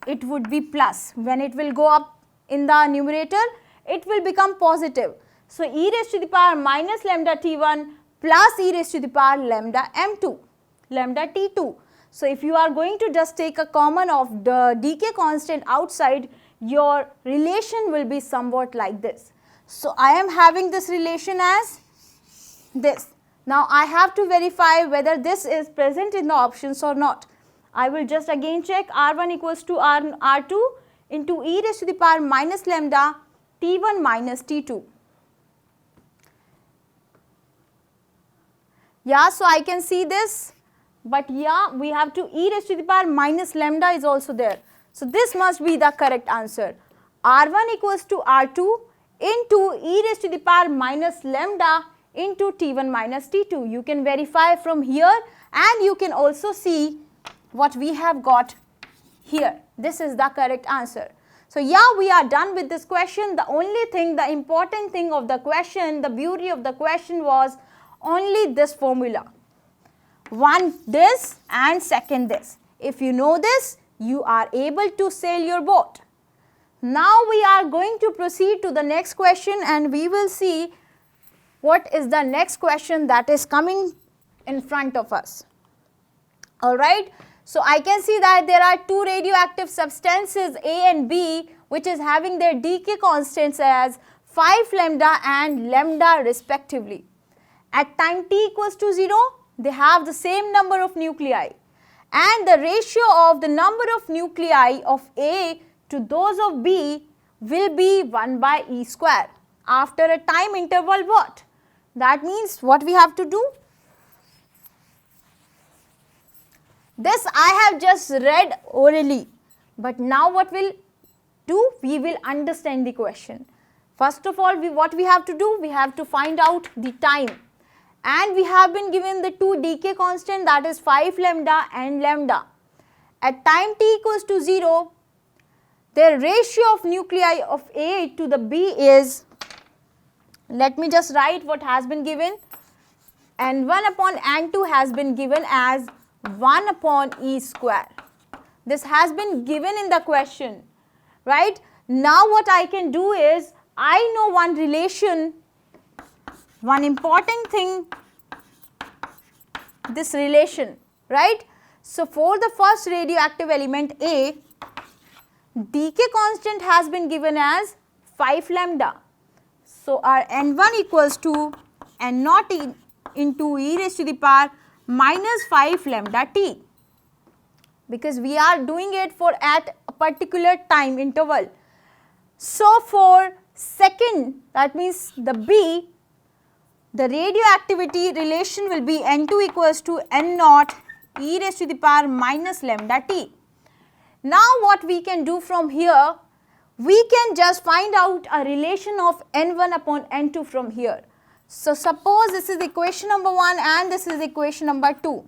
A: it would be plus. When it will go up in the numerator, it will become positive. So e raised to the power minus lambda t1 plus e raised to the power lambda m2, lambda t2. So if you are going to just take a common of the decay constant outside, your relation will be somewhat like this. So I am having this relation as this. Now I have to verify whether this is present in the options or not. I will just again check r1 equals to r2 into e raised to the power minus lambda t1 minus t2. Yeah, so I can see this, but yeah, we have to e raised to the power minus lambda is also there. So this must be the correct answer. r1 equals to r2 into e raised to the power minus lambda into t1 minus t2. You can verify from here, and you can also see what we have got here. This is the correct answer. So yeah, we are done with this question. The only thing, the important thing of the question, the beauty of the question was only this formula. One this and second this. If you know this, you are able to sail your boat. Now we are going to proceed to the next question, and we will see what is the next question that is coming in front of us. Alright, so I can see that there are two radioactive substances A and B which is having their decay constants as 5 lambda and lambda respectively. At time t equals to 0, they have the same number of nuclei, and the ratio of the number of nuclei of A to those of B will be 1 by E square after a time interval what? That means what we have to do? This I have just read orally, but now what we'll do? We will understand the question. First of all, what we have to do? We have to find out the time, and we have been given the two decay constant, that is 5 lambda and lambda. At time t equals to 0, the ratio of nuclei of A to the B is, let me just write what has been given, N1 upon N2 has been given as 1 upon E square. This has been given in the question, right? Now what I can do is, I know one relation, one important thing, this relation, right? So for the first radioactive element A, decay constant has been given as 5 lambda. So our N1 equals to N naught into e raised to the power minus 5 lambda t, because we are doing it for at a particular time interval. So for second, that means the B, the radioactivity relation will be N2 equals to N naught e raised to the power minus lambda t. Now what we can do from here, we can just find out a relation of N1 upon N2 from here. So suppose this is equation number 1 and this is equation number 2.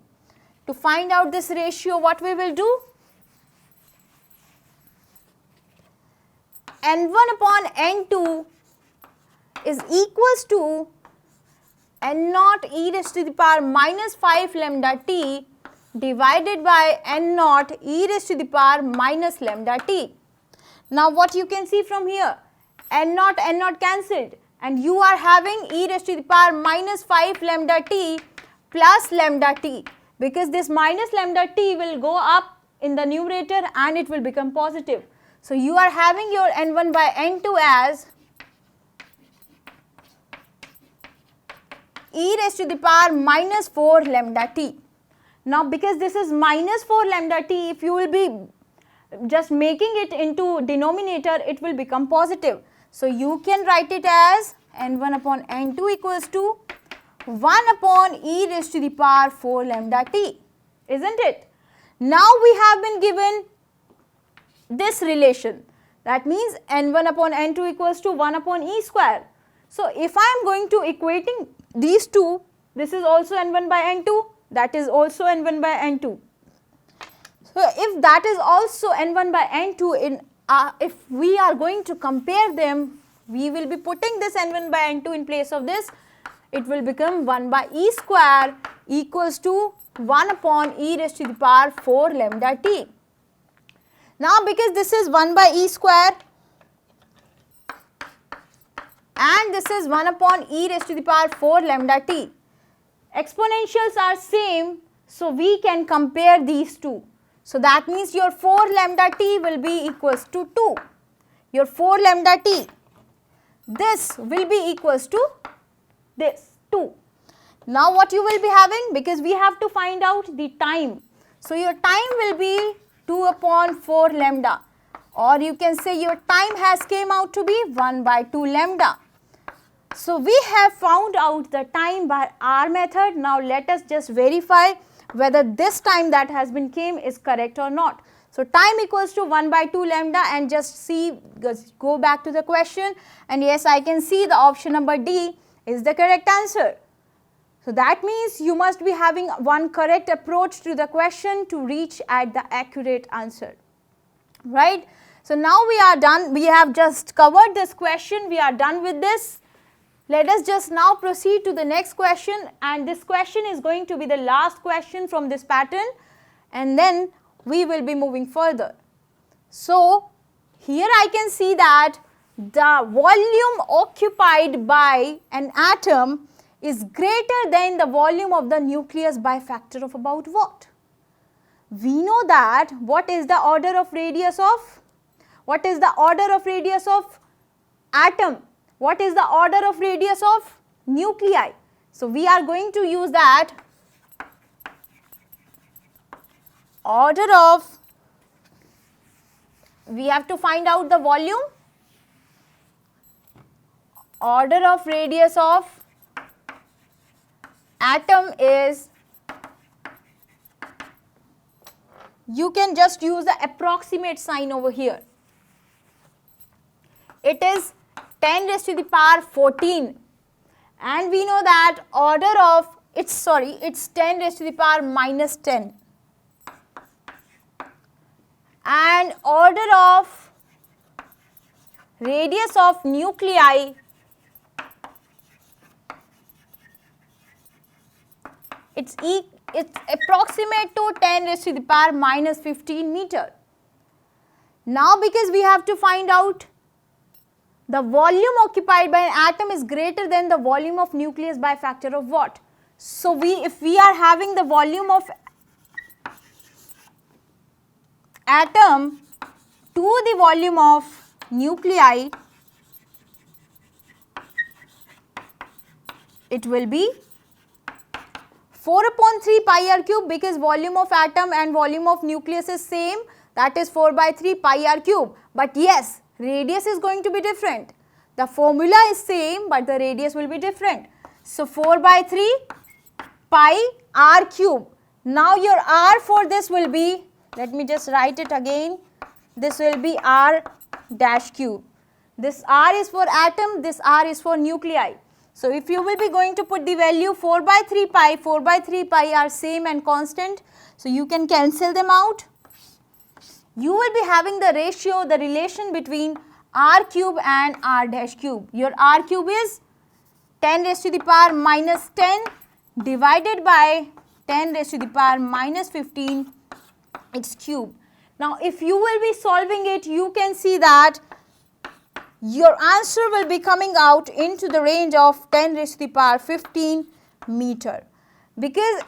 A: To find out this ratio, what we will do? N1 upon N2 is equals to N naught e raised to the power minus 5 lambda t divided by N naught e raised to the power minus lambda t. Now what you can see from here, N naught cancelled, and you are having e raised to the power minus 5 lambda t plus lambda t, because this minus lambda t will go up in the numerator and it will become positive. So you are having your N1 by N2 as e raised to the power minus 4 lambda t. Now because this is minus 4 lambda t, if you will be just making it into denominator, it will become positive. So you can write it as N1 upon N2 equals to 1 upon e raised to the power 4 lambda t, isn't it? Now we have been given this relation, that means N1 upon N2 equals to 1 upon E square. So if I am going to equating these two, this is also N1 by N2, that is also N1 by N2. So if that is also N1 by N2, if we are going to compare them, we will be putting this N1 by N2 in place of this. It will become 1 by E square equals to 1 upon e raised to the power 4 lambda t. Now because this is 1 by E square and this is 1 upon e raised to the power 4 lambda t, exponentials are same, so we can compare these two. So that means your 4 lambda t will be equals to 2. Your 4 lambda t, this will be equals to this 2. Now what you will be having, because we have to find out the time. So your time will be 2 upon 4 lambda, or you can say your time has came out to be 1 by 2 lambda. So we have found out the time by our method. Now let us just verify whether this time that has been came is correct or not. So time equals to 1 by 2 lambda, and just see, just go back to the question, and yes, I can see the option number D is the correct answer. So that means you must be having one correct approach to the question to reach at the accurate answer, right? So now we are done, we have just covered this question, we are done with this. Let us just now proceed to the next question, and this question is going to be the last question from this pattern, and then we will be moving further. So here I can see that the volume occupied by an atom is greater than the volume of the nucleus by a factor of about what? We know that what is the order of radius of? What is the order of radius of atom? What is the order of radius of nuclei? So we are going to use that order of, we have to find out the volume, order of radius of atom is, you can just use the approximate sign over here. It is 10 raised to the power 14, and we know that order of, it's 10 raised to the power minus 10, and order of radius of nuclei, it's approximate to 10 raised to the power minus 15 meter. Now because we have to find out the volume occupied by an atom is greater than the volume of nucleus by a factor of what? So if we are having the volume of atom to the volume of nuclei, it will be 4 upon 3 pi r cube, because volume of atom and volume of nucleus is same, that is 4 by 3 pi r cube. But yes, radius is going to be different. The formula is same, but the radius will be different. So 4 by 3 pi r cube. Now your r for this will be, let me just write it again, this will be r dash cube. This r is for atom, this r is for nuclei. So if you will be going to put the value 4 by 3 pi are same and constant, so you can cancel them out. You will be having the ratio, the relation between r cube and r dash cube. Your r cube is 10 raised to the power minus 10 divided by 10 raised to the power minus 15, its cube. Now if you will be solving it, you can see that your answer will be coming out into the range of 10 raised to the power 15 meter, because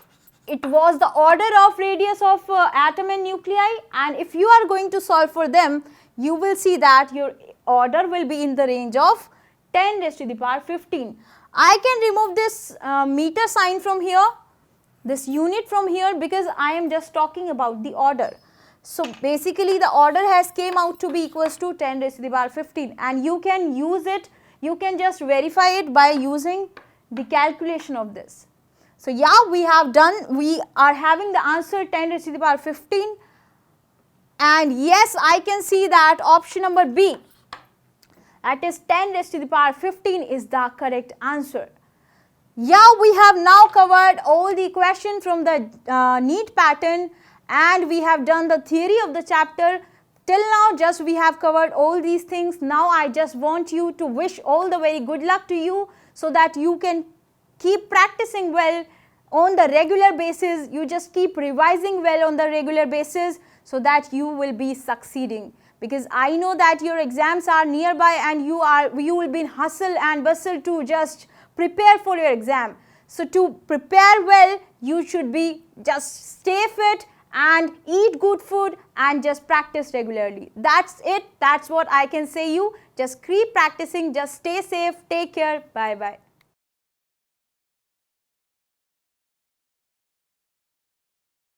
A: it was the order of radius of atom and nuclei, and if you are going to solve for them, you will see that your order will be in the range of 10 raised to the power 15. I can remove this meter sign from here, this unit from here, because I am just talking about the order. So basically the order has came out to be equals to 10 raised to the power 15, and you can use it, you can just verify it by using the calculation of this. So yeah, we have done, we are having the answer 10 raised to the power 15, and yes, I can see that option number B, that is 10 raised to the power 15 is the correct answer. Yeah, we have now covered all the questions from the NEET pattern, and we have done the theory of the chapter. Till now just we have covered all these things. Now I just want you to wish all the very good luck to you, so that you can keep practicing well on the regular basis. You just keep revising well on the regular basis, so that you will be succeeding, because I know that your exams are nearby and you will be in hustle and bustle to just prepare for your exam. So to prepare well, you should be just stay fit and eat good food and just practice regularly. That's it. That's what I can say you. Just keep practicing. Just stay safe. Take care. Bye bye.